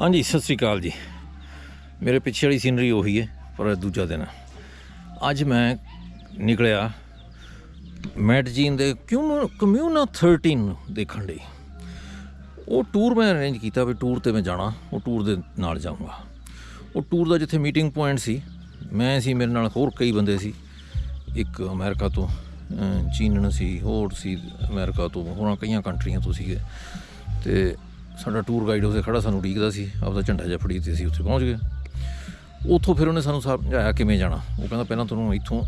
हाँ जी सत श्री अकाल जी। मेरे पिछे वाली सीनरी उही है पर दूजा दिन अज मैं निकलिया मैडजीन दे कम्यूना 13 देखण लई। वो टूर मैं अरेंज किया भी टूर ते मैं जाना, वो टूर दे नाल जाऊँगा। वो टूर का जिथे मीटिंग पॉइंट सी मैं सी, मेरे नाल होर कई बंदे सी, एक अमेरिका तो चीनन सी, होर सी अमेरिका तो, होर कई कंट्रियां तो सीगे। ते साडा टूर गाइड उत्थे खड़ा सानूं उड़ीकदा सी, आपदा झंडा जिहा फड़ी ते असीं उत्थे पहुँच गए। उत्थों फिर उन्हें सानूं समझाया किवें जाना। वो कहंदा पहलां तुहानूं इत्थों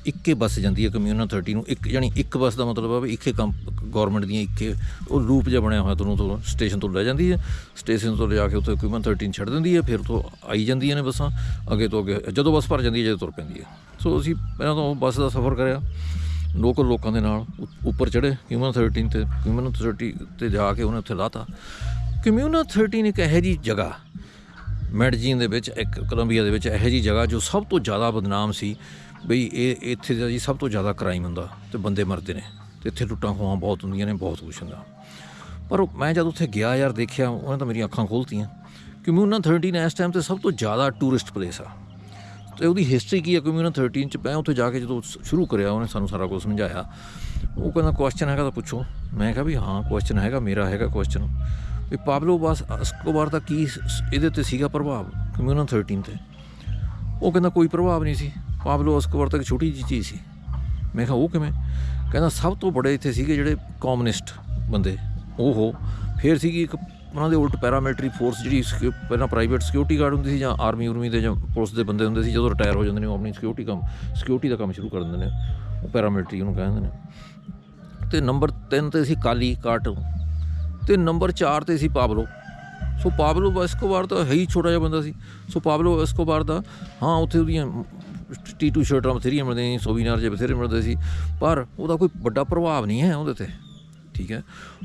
इक्के बस जांदी है कम्यूना 30 नूं, एक यानी एक बस का मतलब है भी इक्के गौरमेंट दियां इक्के वो लूप जिहा बनया होया तुहानूं तो स्टेशन तो लै जांदी है, स्टेशन तो ले जाके उत्थे कम्यूना 13 छड्ड दिंदी है, फिर तो आई जांदियां ने बसां अगे तो अगे, जदों बस भर जांदी है जदों तुर पैंदी है। सो असीं पहलां तो बस का सफ़र करिया लोकल लोगों के नाल, उपर चढ़े कम्यूना 13 ते, कम्यूना 30 ते जाके उन्हें उत्थे लाता। कम्यूना 13 एक इहो जी जगह मैडजीन दे विच, एक कोलंबिया दे विच इहो जी जगह जो सब तो ज़्यादा बदनाम सी बई इत्थे जी सब तो ज़्यादा क्राइम हुंदा ते बंदे मरदे ने ते इत्थे लुट्टां खोहां बहुत हुंदियां ने, बहुत कुछ हुंदा। पर मैं जद उत्थे गया यार देखिया, उन्हें तो मेरी अखां खोलतियां। कम्यूना 13 इस टाइम ते सब तो ज़्यादा टूरिस्ट प्लेस आ। तो उसकी हिस्टरी की है कम्यूना 13 च। मैं उत्थे जाके जो शुरू करिया उन्हें सानूं सारा कुछ समझाया। वो कहना क्वेश्चन हैगा तो पुछो। मैं कहा भी हाँ क्वेश्चन हैगा, मेरा हैगा क्वेश्चन भी पाब्लो एस्कोबार दा की इहदे ते सीगा प्रभाव कम्यूना 13 ते। वो कहना कोई प्रभाव नहीं सी, पाब्लो एस्कोबार तक छोटी जी चीज़ सी। मैं कहा वो किवें? कहना सब तो बड़े इत्थे सीगे जिहड़े कॉमनिस्ट बंदे, ਉਹ ਹੋ फिर सीगी एक ਉਹਨਾਂ ਦੇ ਉਲਟ ਪੈਰਾਮਿਲਟਰੀ ਫੋਰਸ ਜਿਹੜੀ ਪਹਿਲਾਂ ਪ੍ਰਾਈਵੇਟ ਸਿਕਿਉਰਿਟੀ ਗਾਰਡ ਹੁੰਦੀ ਸੀ ਜਾਂ ਆਰਮੀ ਉਰਮੀ ਦੇ ਜਾਂ ਪੁਲਿਸ ਦੇ ਬੰਦੇ ਹੁੰਦੇ ਸੀ, ਜਦੋਂ ਰਿਟਾਇਰ ਹੋ ਜਾਂਦੇ ਨੇ ਉਹ ਆਪਣੀ ਸਿਕਿਉਰਿਟੀ ਦਾ ਕੰਮ ਸ਼ੁਰੂ ਕਰ ਦਿੰਦੇ ਨੇ, ਉਹ ਪੈਰਾਮਿਲਟਰੀ ਉਹਨੂੰ ਕਹਿੰਦੇ ਨੇ। ਅਤੇ ਨੰਬਰ 3 ਤੇ ਸੀ ਕਾਲੀ ਕਾਰਟੋ ਅਤੇ ਨੰਬਰ 4 ਤੇ ਸੀ ਪਾਬਲੋ। ਸੋ ਪਾਬਲੋ ਐਸਕੋਬਾਰ ਤਾਂ ਹੈ ਹੀ ਛੋਟਾ ਜਿਹਾ ਬੰਦਾ ਸੀ। ਸੋ ਪਾਬਲੋ ਐਸਕੋਬਾਰ ਦਾ ਹਾਂ ਉੱਥੇ ਉਹਦੀਆਂ T2 ਸ਼ਰਟਾਂ ਬਥੇਰੀਆਂ ਮਿਲਦੀਆਂ ਸੀ, ਸੋਵੀਨਾਰ ਜਿਹੇ ਬਥੇਰੇ ਮਿਲਦੇ ਸੀ, ਪਰ ਉਹਦਾ ਕੋਈ ਵੱਡਾ ਪ੍ਰਭਾਵ ਨਹੀਂ ਹੈ ਉਹਦੇ 'ਤੇ। ठीक है,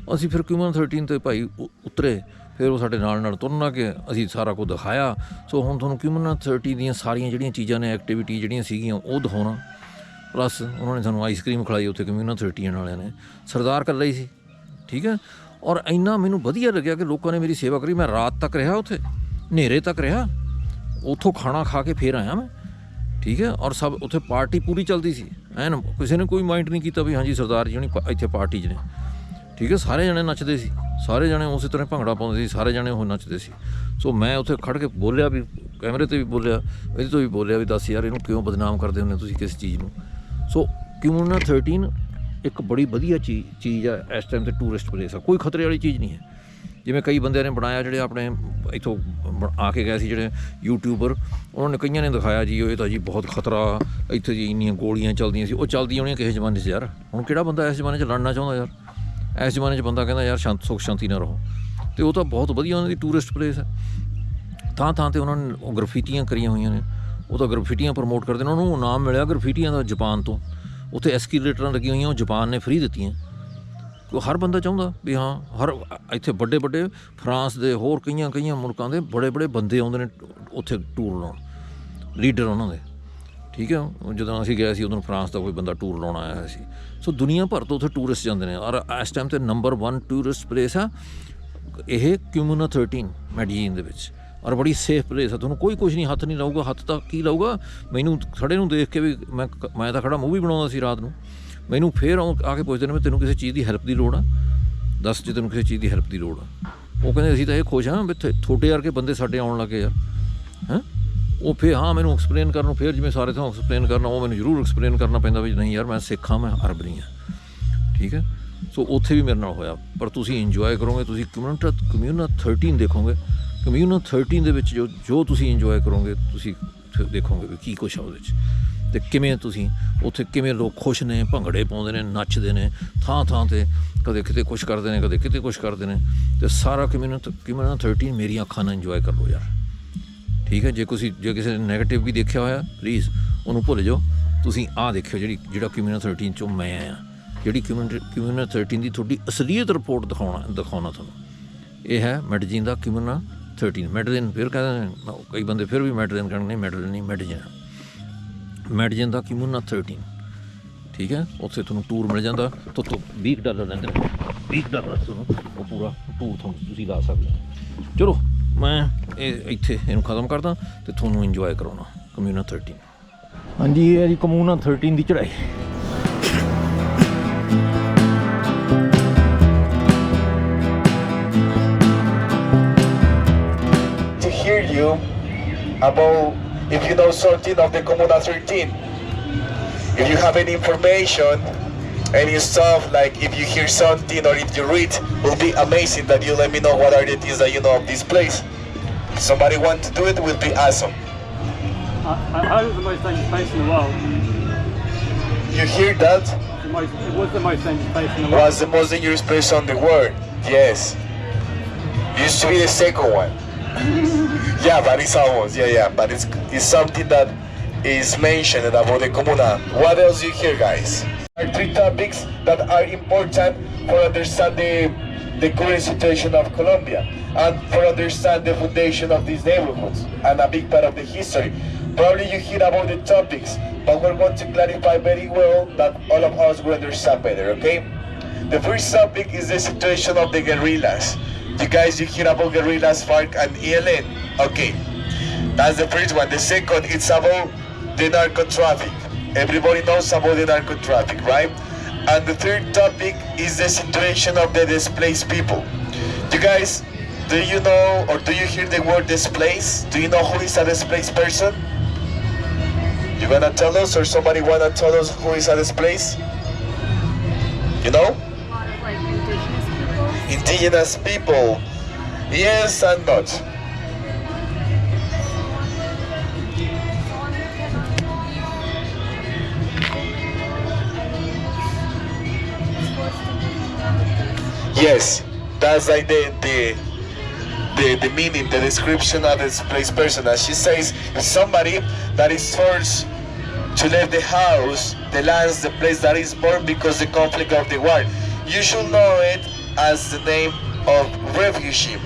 असी फिर कम्यूना 13 ते भाई उतरे, फिर वो साडे नाल तुरन लगे, असी सारा कुछ दिखाया। सो हुण तुहानूं कम्यूना 30 दीयां सारियां जिहड़ियां चीज़ां ने एक्टिविटी जिहड़ियां सीगियां वो दिखाउणा। प्लस उन्होंने सानूं आइसक्रीम खिलाई उत्थे कम्यूना 13 वालियां ने, सरदार कल्ला ही सी। ठीक है, और इन्ना मैनूं वधिया लग्गिया कि लोगों ने मेरी सेवा करी। मैं रात तक रहा उत्थे, हनेरे तक रहा, उत्थों खाना खा के फिर आया मैं। ठीक है, और सब उत्थे पार्टी पूरी चलती सी एन, किसी ने कोई माइंड नहीं किया भी हाँ जी सरदार जी हुणी इत्थे पार्टी च ने। ठीक है, सारे जने नचदे सी, सारे जने उस तरह भंगड़ा पाउंदे सी, सारे जने वो नचदे सी। सो मैं उत्थे खड़ के बोलिया भी, कैमरे ते भी बोलिया, ਇਹਦੇ ਤੋਂ भी बोलिया भी दस यार ਇਹਨੂੰ क्यों बदनाम करते ਹੁੰਦੇ ਤੁਸੀਂ किस चीज़ ਨੂੰ। सो कम्यूना 13 एक बड़ी वधिया चीज़ है इस टाइम ते, टूरिस्ट प्लेस है, कोई खतरे वाली चीज़ नहीं है। जिवें कई बंदिਆਂ ने बनाया ਜਿਹੜੇ ਆਪਣੇ ਇੱਥੋਂ ਆ ਕੇ ਗਏ ਸੀ ਜਿਹੜੇ यूट्यूबर, ਉਹਨਾਂ ਨੇ ਕਈਆਂ ਨੇ ਦਿਖਾਇਆ ਜੀ ਇਹ ਤਾਂ ਜੀ ਬਹੁਤ ਖਤਰਾ, ਇੱਥੇ ਜੀ ਇੰਨੀਆਂ ਗੋਲੀਆਂ ਚੱਲਦੀਆਂ ਸੀ। ਉਹ ਚੱਲਦੀਆਂ ਹੋਣੀਆਂ ਕਿਸੇ ਜ਼ਮਾਨੇ 'ਚ ਯਾਰ, ਹੁਣ ਕਿਹੜਾ ਬੰਦਾ ਇਸ ਜ਼ਮਾਨੇ 'ਚ ਲੜਨਾ ਚਾਹੁੰਦਾ ਯਾਰ। ਇਸ ਜ਼ਮਾਨੇ 'ਚ ਬੰਦਾ ਕਹਿੰਦਾ ਯਾਰ ਸੁੱਖ ਸ਼ਾਂਤੀ ਨਾਲ ਰਹੋ। ਅਤੇ ਉਹ ਤਾਂ ਬਹੁਤ ਵਧੀਆ ਉਹਨਾਂ ਦੀ ਟੂਰਿਸਟ ਪਲੇਸ ਹੈ। ਥਾਂ ਥਾਂ 'ਤੇ ਉਹਨਾਂ ਨੇ ਉਹ ਗ੍ਰਫੀਟੀਆਂ ਕਰੀਆਂ ਹੋਈਆਂ ਨੇ, ਉਹ ਤਾਂ ਗ੍ਰਫੀਟੀਆਂ ਪ੍ਰਮੋਟ ਕਰਦੇ ਨੇ। ਉਹਨਾਂ ਨੂੰ ਨਾਮ ਮਿਲਿਆ ਗ੍ਰਫੀਟੀਆਂ ਦਾ ਜਾਪਾਨ ਤੋਂ। ਉੱਥੇ ਐਸਕੀਲੇਟਰਾਂ ਲੱਗੀਆਂ ਹੋਈਆਂ, ਉਹ ਜਾਪਾਨ ਨੇ ਫ੍ਰੀ ਦਿੱਤੀਆਂ। ਹਰ ਬੰਦਾ ਚਾਹੁੰਦਾ ਵੀ ਹਾਂ, ਹਰ ਇੱਥੇ ਵੱਡੇ ਵੱਡੇ ਫਰਾਂਸ ਦੇ ਹੋਰ ਕਈਆਂ ਮੁਲਕਾਂ ਦੇ ਬੜੇ ਬੰਦੇ ਆਉਂਦੇ ਨੇ ਉੱਥੇ ਟੂਰ ਲਾਉਣ, ਲੀਡਰ ਉਹਨਾਂ ਦੇ। ਠੀਕ ਹੈ, ਜਦੋਂ ਅਸੀਂ ਗਏ ਸੀ ਉਦੋਂ ਫਰਾਂਸ ਦਾ ਕੋਈ ਬੰਦਾ ਟੂਰ ਲਾਉਣ ਆਇਆ ਹੋਇਆ ਸੀ। ਸੋ ਦੁਨੀਆ ਭਰ ਤੋਂ ਉੱਥੇ ਟੂਰਿਸਟ ਜਾਂਦੇ ਨੇ, ਔਰ ਇਸ ਟਾਈਮ 'ਤੇ ਨੰਬਰ 1 ਟੂਰਿਸਟ ਪਲੇਸ ਆ ਇਹ ਕਮਿਊਨਾ 13 ਮੈਡਜੀਨ ਦੇ ਵਿੱਚ, ਔਰ ਬੜੀ ਸੇਫ ਪਲੇਸ ਆ। ਤੁਹਾਨੂੰ ਕੋਈ ਕੁਛ ਨਹੀਂ, ਹੱਥ ਨਹੀਂ ਲਾਊਗਾ, ਹੱਥ ਤਾਂ ਕੀ ਲਾਊਗਾ ਮੈਨੂੰ ਖੜੇ ਨੂੰ ਦੇਖ ਕੇ ਵੀ। ਮੈਂ ਤਾਂ ਖੜਾ ਮੂਵੀ ਬਣਾਉਂਦਾ ਸੀ ਰਾਤ ਨੂੰ, ਮੈਨੂੰ ਫਿਰ ਆ ਕੇ ਪੁੱਛਦੇ ਨੇ ਵੀ ਤੈਨੂੰ ਕਿਸੇ ਚੀਜ਼ ਦੀ ਹੈਲਪ ਦੀ ਲੋੜ ਆ, ਦੱਸ ਜੇ ਤੈਨੂੰ ਕਿਸੇ ਚੀਜ਼ ਦੀ ਹੈਲਪ ਦੀ ਲੋੜ ਆ। ਉਹ ਕਹਿੰਦੇ ਅਸੀਂ ਤਾਂ ਇਹ ਖੁਸ਼ ਹਾਂ ਵੀ ਤੁਹਾਡੇ ਵਰਗੇ ਬੰਦੇ ਸਾਡੇ ਆਉਣ ਲੱਗੇ ਯਾਰ। ਹੈਂ, ਉਹ ਫਿਰ ਹਾਂ ਮੈਨੂੰ ਐਕਸਪਲੇਨ ਕਰਨ ਨੂੰ, ਫਿਰ ਜਿਵੇਂ ਸਾਰੇ ਤੁਹਾਨੂੰ ਐਕਸਪਲੇਨ ਕਰਨਾ, ਉਹ ਮੈਨੂੰ ਜ਼ਰੂਰ ਐਕਸਪਲੇਨ ਕਰਨਾ ਪੈਂਦਾ ਵੀ ਨਹੀਂ ਯਾਰ ਮੈਂ ਸਿੱਖ ਹਾਂ, ਮੈਂ ਅਰਬ ਨਹੀਂ ਹਾਂ। ਠੀਕ ਹੈ, ਸੋ ਉੱਥੇ ਵੀ ਮੇਰੇ ਨਾਲ ਹੋਇਆ। ਪਰ ਤੁਸੀਂ ਇੰਜੋਏ ਕਰੋਗੇ, ਤੁਸੀਂ ਕਮਿਊਨਾ 13 ਦੇਖੋਗੇ। ਕਮਿਊਨਾ 13 ਦੇ ਵਿੱਚ ਜੋ ਤੁਸੀਂ ਇੰਜੋਏ ਕਰੋਗੇ, ਤੁਸੀਂ ਦੇਖੋਗੇ ਵੀ ਕੀ ਕੁਛ ਆ ਉਹਦੇ 'ਚ, ਅਤੇ ਕਿਵੇਂ ਤੁਸੀਂ ਉੱਥੇ ਕਿਵੇਂ ਲੋਕ ਖੁਸ਼ ਨੇ, ਭੰਗੜੇ ਪਾਉਂਦੇ ਨੇ, ਨੱਚਦੇ ਨੇ ਥਾਂ ਥਾਂ 'ਤੇ, ਕਦੇ ਕਿਤੇ ਕੁਛ ਕਰਦੇ ਨੇ, ਕਦੇ ਕਿਤੇ ਕੁਛ ਕਰਦੇ ਨੇ। ਅਤੇ ਸਾਰਾ ਕਮਿਊਨਾ 13 ਮੇਰੀਆਂ ਅੱਖਾਂ ਨਾਲ ਇੰਜੋਏ ਕਰ ਲਓ ਯਾਰ। ਠੀਕ ਹੈ, ਜੇ ਕਿਸੇ ਨੇ ਨੈਗੇਟਿਵ ਵੀ ਦੇਖਿਆ ਹੋਇਆ ਪਲੀਜ਼ ਉਹਨੂੰ ਭੁੱਲ ਜਾਓ। ਤੁਸੀਂ ਆਹ ਦੇਖਿਓ ਜਿਹੜਾ ਕਮਿਊਨਾ 13 'ਚੋਂ ਮੈਂ ਆਇਆ, ਜਿਹੜੀ ਕਮਿਊਨਾ 13 ਦੀ ਤੁਹਾਡੀ ਅਸਲੀਅਤ ਰਿਪੋਰਟ ਦਿਖਾਉਣਾ ਤੁਹਾਨੂੰ। ਇਹ ਹੈ ਮੈਡਜੀਨ ਦਾ ਕਮਿਊਨਾ 13। ਮੈਡਲਿਨ ਫਿਰ ਕਹਿੰਦੇ ਨੇ ਕਈ ਬੰਦੇ, ਫਿਰ ਵੀ ਮੈਡਲਿਨ ਕਹਿਣਗੇ, ਨਹੀਂ ਮੈਡਲਿਨ ਨਹੀਂ, ਮੈਡਜਿਨ ਦਾ ਕਮਿਊਨਾ 13। ਠੀਕ ਹੈ, ਉੱਥੇ ਤੁਹਾਨੂੰ ਟੂਰ ਮਿਲ ਜਾਂਦਾ। ਤੋਂ $20 ਲੈਂਦੇ ਨੇ, $20 ਤੁਹਾਨੂੰ ਉਹ ਪੂਰਾ ਟੂਰ ਤੁਸੀਂ ਲਾ ਸਕਦੇ ਹੋ। ਚਲੋ ਮੈਂ ਇਹ ਇੱਥੇ ਇਹਨੂੰ ਖਤਮ ਕਰਦਾ ਤੇ ਤੁਹਾਨੂੰ ਇੰਜੋਏ ਕਰਾਉਣਾ ਕਮਿਊਨਾ 13। ਹਾਂਜੀ ਇਹ ਹੈ ਜੀ ਕਮਿਊਨਾ 13 ਦੀ ਚੜ੍ਹਾਈ। To hear you about if you know something of the Communa 13, if you have any information, any stuff, like if you hear something or if you read, it will be amazing that you let me know what are the things that you know of this place. If somebody want to do it, will be awesome. I heard it was the most dangerous place in the world. You hear that? It was the most dangerous place in the world. Was the most dangerous place on the world. Yes. Used to be the second one. Yeah, but it's almost, yeah, but it's something that is mentioned about the Communa. What else you hear, guys? There are 3 topics that are important for understand the current situation of Colombia and for understand the foundation of these neighborhoods and a big part of the history. Probably you hear about the topics, but we're going to clarify very well that all of us will understand better, okay? The first topic is the situation of the guerrillas. You hear about guerrillas, FARC and ELN? Okay, that's the first one. The second, it's about the narco traffic. Everybody knows about the narco traffic, right? And the third topic is the situation of the displaced people. You guys, do you know or do you hear the word displaced? Do you know who is a displaced person? You gonna tell us, or somebody wanna tell us who is a displaced? You know? Like indigenous people. Indigenous people. Yes and not. Yes, that's like the meaning, the description of this displaced person. As she says, if somebody that is forced to leave the house, the lands, the place that is born because the conflict of the war. You should know it as the name of refugee.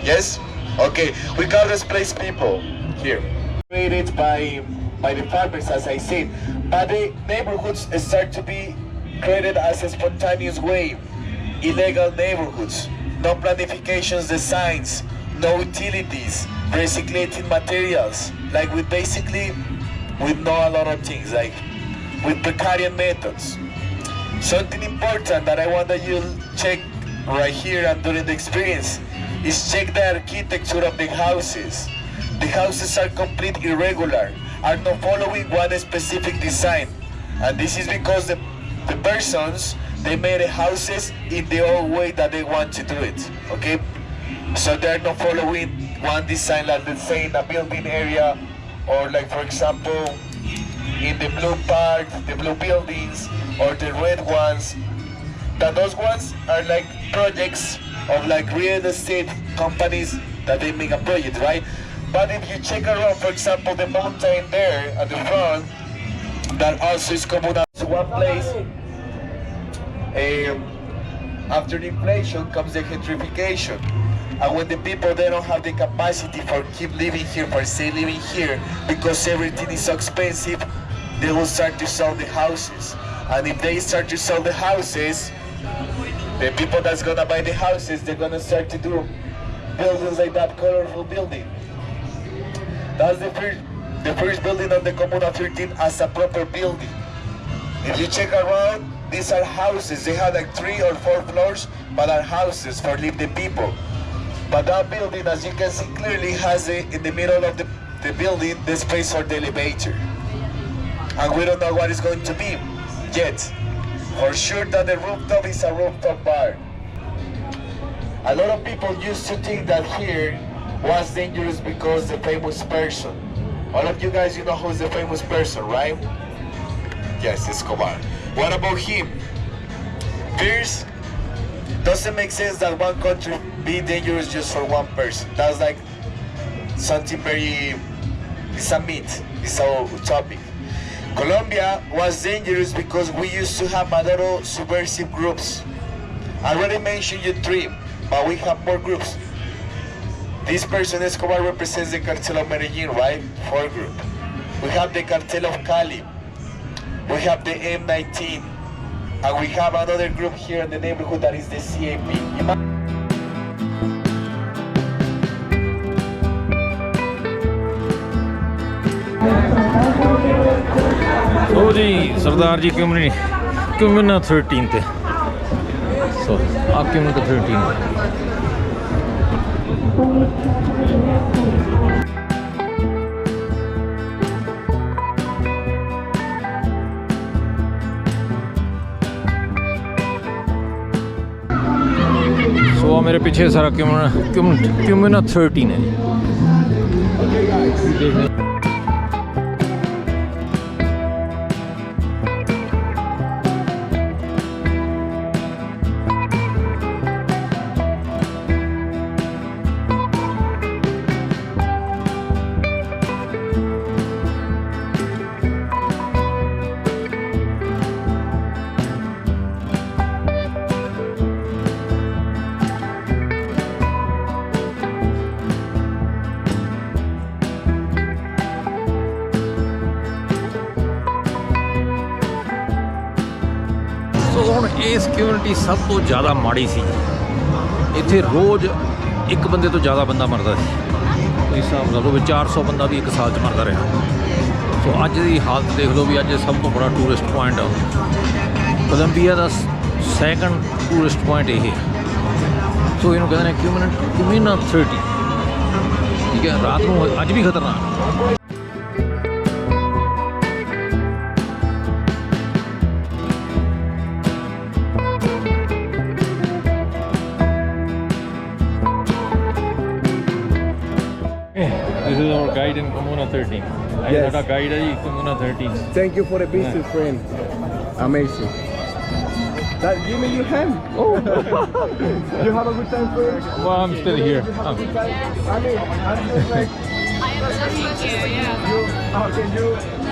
Yes? Okay, we call displaced people here. Created by the farmers, as I said, but the neighborhoods start to be created as a spontaneous way. Illegal neighborhoods, no planifications, designs, no utilities, recycling materials, like with no a lot of things, like with precarious methods. Something important that I want that you check right here and during the experience is check the architecture of the houses. The houses are completely irregular, are not following one specific design, and this is because the persons, they made the houses in the old way that they want to do it, okay? So they're not following one design, like let's say in a building area, or like for example, in the blue part, the blue buildings, or the red ones, that those ones are like projects of like real estate companies that they make a project, right? But if you check around, for example, the mountain there at the front, that also is Communa. One place, after the inflation comes the gentrification. And when the people, they don't have the capacity for keep living here, for stay living here, because everything is so expensive, they will start to sell the houses. And if they start to sell the houses, the people that's gonna buy the houses, they're gonna start to do buildings like that colorful building. That's the first building of the Communa 13 as a proper building. If you check around, these are houses. They have like 3 or 4 floors, but are houses for live the people. But that building, as you can see clearly, has in the middle of the building the space for the elevator. And we don't know what it's going to be yet. For sure that the rooftop is a rooftop bar. A lot of people used to think that here was dangerous because the famous person. All of you guys, you know who's the famous person, right? Yes, Escobar. What about him? First, doesn't make sense that one country be dangerous just for one person. That's like something very, it's a myth, it's a topic. Colombia was dangerous because we used to have a lot of subversive groups. I already mentioned you 3, but we have more groups. This person, Escobar, represents the cartel of Medellin, right? 4 group. We have the cartel of Cali. We have the M19. And we have another group here in the neighborhood that is the CAP. ਉਹ ਜੀ ਸਰਦਾਰ ਜੀ ਕਮਿਊਨਾ 13 ਤੇ ਸੋ ਆ ਕਮਿਊਨਾ 13 ਸੋ ਮੇਰੇ ਪਿੱਛੇ ਸਾਰਾ ਕਮਿਊਨਾ 13 ਹੈ ਜੀ ਦੇਖਦੇ ਸੋ ਹੁਣ ਇਹ ਸਿਕਿਉਰਿਟੀ ਸਭ ਤੋਂ ਜ਼ਿਆਦਾ ਮਾੜੀ ਸੀ। ਇੱਥੇ ਰੋਜ਼ ਇੱਕ ਬੰਦੇ ਤੋਂ ਜ਼ਿਆਦਾ ਬੰਦਾ ਮਰਦਾ ਸੀ। ਕੋਈ ਹਿਸਾਬ ਲਾ ਲਓ ਵੀ 400 ਬੰਦਾ ਵੀ ਇੱਕ ਸਾਲ 'ਚ ਮਰਦਾ ਰਿਹਾ। ਸੋ ਅੱਜ ਦੀ ਹਾਲਤ ਦੇਖ ਲਓ ਵੀ ਅੱਜ ਸਭ ਤੋਂ ਬੜਾ ਟੂਰਿਸਟ ਪੁਆਇੰਟ ਆ ਕੋਲੰਬੀਆ ਦਾ ਸੈਕੰਡ ਟੂਰਿਸਟ ਪੁਆਇੰਟ ਇਹ ਹੈ। ਸੋ ਇਹਨੂੰ ਕਹਿੰਦੇ ਨੇ ਕਮਿਊਨਾ 30। ਠੀਕ ਹੈ, ਰਾਤ ਨੂੰ ਅੱਜ ਵੀ ਖਤਰਨਾਕ। This is our guide in Communa 13. Yes. Our guide is Communa 13. Thank you for the visit, friend. Amazing. Give me your hand. Oh. You have a good time, friend? Well, I'm still here. I mean, I'm just like, I am looking here, yeah.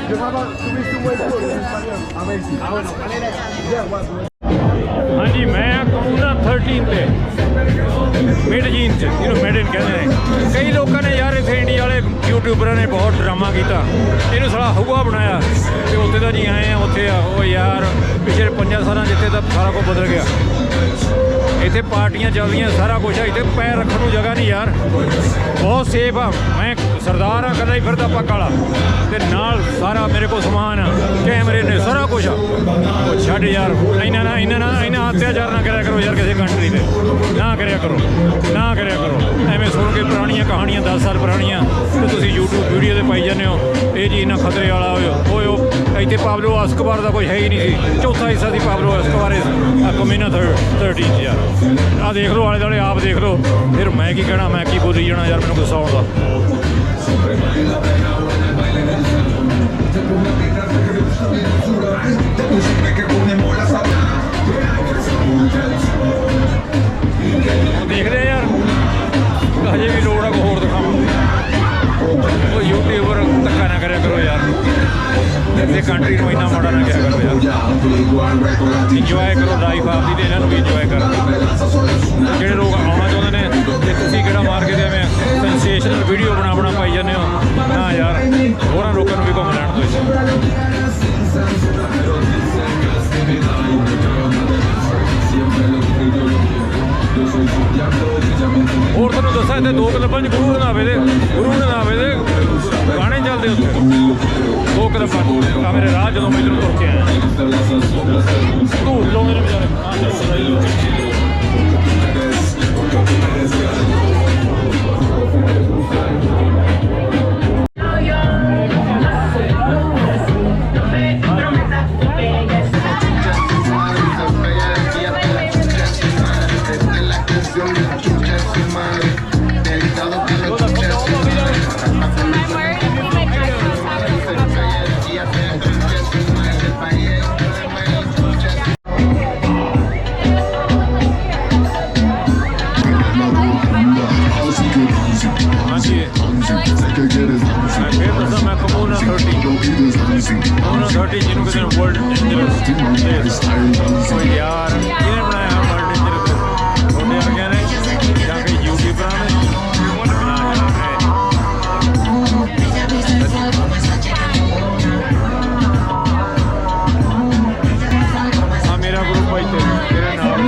you have a tourism way tour in Español. Amazing. Yeah, what? ਹਾਂਜੀ ਮੈਂ ਕਮੂਨਾ 13 ਤੇ Madeleine ਚ ਇਹਨੂੰ Madeleine ਕਹਿੰਦੇ ਨੇ। ਕਈ ਲੋਕਾਂ ਨੇ ਯਾਰ ਇੱਥੇ ਇੰਡੀਆ ਵਾਲੇ ਯੂਟਿਊਬਰਾਂ ਨੇ ਬਹੁਤ ਡਰਾਮਾ ਕੀਤਾ, ਇਹਨੂੰ ਸਾਲਾ ਹਊਆ ਬਣਾਇਆ ਤੇ ਉੱਥੇ ਦਾ ਜੀ ਆਏ ਆ ਉੱਥੇ ਆ। ਉਹ ਯਾਰ ਪਿਛਲੇ 5 ਸਾਲਾਂ ਜਿੱਥੇ ਤਾਂ ਸਾਰਾ ਕੁਝ ਬਦਲ ਗਿਆ। ਇੱਥੇ ਪਾਰਟੀਆਂ ਚੱਲਦੀਆਂ, ਸਾਰਾ ਕੁਛ ਆ। ਇੱਥੇ ਪੈਰ ਰੱਖਣ ਨੂੰ ਜਗ੍ਹਾ ਨਹੀਂ ਯਾਰ, ਬਹੁਤ ਸੇਫ ਆ। ਮੈਂ ਸਰਦਾਰ ਆ, ਇਕੱਲਾ ਹੀ ਫਿਰਦਾ ਪੱਕ ਵਾਲਾ, ਤੇ ਨਾਲ ਸਾਰਾ ਮੇਰੇ ਕੋਲ ਸਮਾਨ ਆ, ਕੈਮਰੇ ਨੇ, ਸਾਰਾ ਕੁਛ ਆ। ਉਹ ਛੱਡ ਯਾਰ, ਇਹਨਾਂ ਅਤਿਆਚਾਰ ਨਾ ਕਰਿਆ ਕਰੋ ਯਾਰ, ਕਿਸੇ ਕੰਟਰੀ 'ਤੇ ਨਾ ਕਰਿਆ ਕਰੋ, ਨਾ ਕਰਿਆ ਕਰੋ। ਐਵੇਂ ਸੁਣ ਕੇ ਪੁਰਾਣੀਆਂ ਕਹਾਣੀਆਂ 10 ਸਾਲ ਪੁਰਾਣੀਆਂ ਤੇ ਤੁਸੀਂ YouTube ਵੀਡੀਓ 'ਤੇ ਪਾਈ ਜਾਂਦੇ ਹੋ ਇਹ ਜੀ ਇੰਨਾ ਖਤਰੇ ਵਾਲਾ ਹੋਏ ਇੱਥੇ ਪਾਬਲੋ ਐਸਕੋਬਾਰ ਦਾ ਕੋਈ ਹੈ ਹੀ ਨਹੀਂ ਸੀ। ਚੌਥਾ ਹਿੱਸਾ ਸੀ ਪਾਬਲੋ ਐਸਕੋਬਾਰ ਕਮਿਊਨਾ 13 ਯਾਰ। ਆਹ ਦੇਖ ਲਓ ਆਲੇ ਦੁਆਲੇ, ਆਪ ਦੇਖ ਲਓ। ਫਿਰ ਮੈਂ ਕੀ ਕਹਿਣਾ, ਮੈਂ ਕੀ ਬੋਲੀ ਜਾਣਾ ਯਾਰ, ਮੈਨੂੰ ਗੁੱਸਾ ਆਉਂਦਾ। ਦੇਖਦੇ ਆ ਯਾਰ, ਹਜੇ ਵੀ ਲੋੜ ਆ ਕੋਈ ਹੋਰ ਦਿਖਾਵਾਂ। ਉਹ ਯੂਟਿਊਬਰ ਧੱਕਾ ਨਾ ਕਰਿਆ ਕਰੋ ਯਾਰ, ਇੱਥੇ ਕੰਟਰੀ ਨੂੰ ਇੰਨਾ ਮਾੜਾ ਨਾ ਕਿਹਾ ਕਰੋ ਯਾਰ। ਇੰਜੋਏ ਕਰੋ ਲਾਈਫ ਆਪਦੀ, ਤੇ ਇਹਨਾਂ ਨੂੰ ਵੀ ਇੰਜੋਏ ਕਰੋ। ਜਿਹੜੇ ਲੋਕ ਆਉਣਾ ਚਾਹੁੰਦੇ ਨੇ, ਜੇ ਤੁਸੀਂ ਕਿਹੜਾ ਮਾਰ ਕੇ ਐਵੇਂ ਸੈਂਸੇਸ਼ਨਲ ਵੀਡੀਓ ਬਣਾ ਪਾਈ ਜਾਂਦੇ ਹੋ, ਨਾ ਯਾਰ ਹੋਰਾਂ ਲੋਕਾਂ ਨੂੰ ਵੀ ਘੁੰਮ ਲੈਣ ਦਿਓ। ਹੋਰ ਤੁਹਾਨੂੰ ਦੱਸਾਂ, ਇੱਥੇ 2 ਕਲੱਬਾਂ 'ਚ ਗੁਰੂ ਰੰਧਾਵੇ ਦੇ ਗਾਣੇ ਚੱਲਦੇ ਉੱਥੇ। 2 ਕਲੱਬਾਂ 'ਚ ਆ ਮੇਰੇ ਰਾਹ ਜਦੋਂ ਮੈਂ ਇੱਧਰੋਂ ਤੁਰ ਕੇ ਆਇਆ, ਧੂੜ ਲਾਉਂਦੇ ਨੇ ਵਿਚਾਰੇ। ਮੈਂ ਕਮੂਨਾ 30 ਜਿਹਨੂੰ ਕਹਿੰਦੇ ਨੇ ਵਰਲਡ ਡੇਂਜਰਸ ਕੋਈ ਯਾਰ ਕਿਹਨੇ ਬਣਾਇਆ ਵਰਲਡ ਡੇਂਜਰਸ? ਤੁਹਾਡੇ ਵਰਗਿਆਂ ਨੇ ਜਾਂ ਕਿ ਯੂਟਿਊਬਰਾਂ ਨੇ? ਆ ਮੇਰਾ ਗਰੁੱਪ ਇੱਥੇ ਤੇਰੇ ਨਾਲ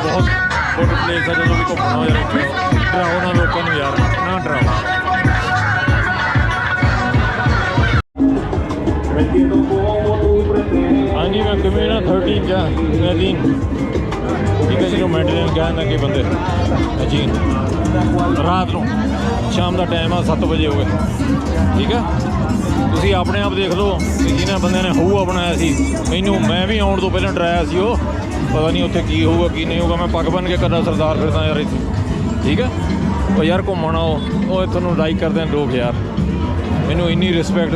ਬਹੁਤ ਗੁੱਡ ਪਲੇਸ ਆ ਜਦੋਂ ਵੀ ਘੁੰਮਣਾ ਯਾਰ ਇੱਥੇ ਡਰਾਓ ਨਾ ਲੋਕਾਂ ਨੂੰ ਯਾਰ ਨਾ ਡਰਾਓ। ਹਾਂਜੀ ਮੈਂ ਕਮਿਊਨਾ 13 'ਚ ਮੈਡੀਨ ਠੀਕ ਹੈ ਜਿਹਨੂੰ ਮੈਡਲਿਨ ਕਹਿੰਦੇ ਕਿ ਬੰਦੇ ਜੀ ਰਾਤ ਨੂੰ ਸ਼ਾਮ ਦਾ ਟਾਈਮ ਆ 7 ਵਜੇ ਹੋ ਗਏ ਠੀਕ ਹੈ। ਤੁਸੀਂ ਆਪਣੇ ਆਪ ਦੇਖ ਲਓ ਕਿ ਜਿਹਨਾਂ ਬੰਦਿਆਂ ਨੇ ਹਊਆ ਬਣਾਇਆ ਸੀ ਮੈਨੂੰ ਮੈਂ ਵੀ ਆਉਣ ਤੋਂ ਪਹਿਲਾਂ ਡਰਾਇਆ ਸੀ ਉਹ ਪਤਾ ਨਹੀਂ ਉੱਥੇ ਕੀ ਹੋਊਗਾ ਕੀ ਨਹੀਂ ਹੋਊਗਾ। ਮੈਂ ਪੱਗ ਬੰਨ੍ਹ ਕੇ ਕਰਦਾ ਸਰਦਾਰ ਫਿਰਦਾ ਯਾਰ ਇੱਥੇ ਠੀਕ ਹੈ। ਉਹ ਯਾਰ ਘੁੰਮਣ ਆਓ ਉਹ ਤੁਹਾਨੂੰ ਲਾਈਕ ਕਰਦੇ ਨੇ ਲੋਕ ਯਾਰ। ਮੈਨੂੰ ਇੰਨੀ ਰਿਸਪੈਕਟ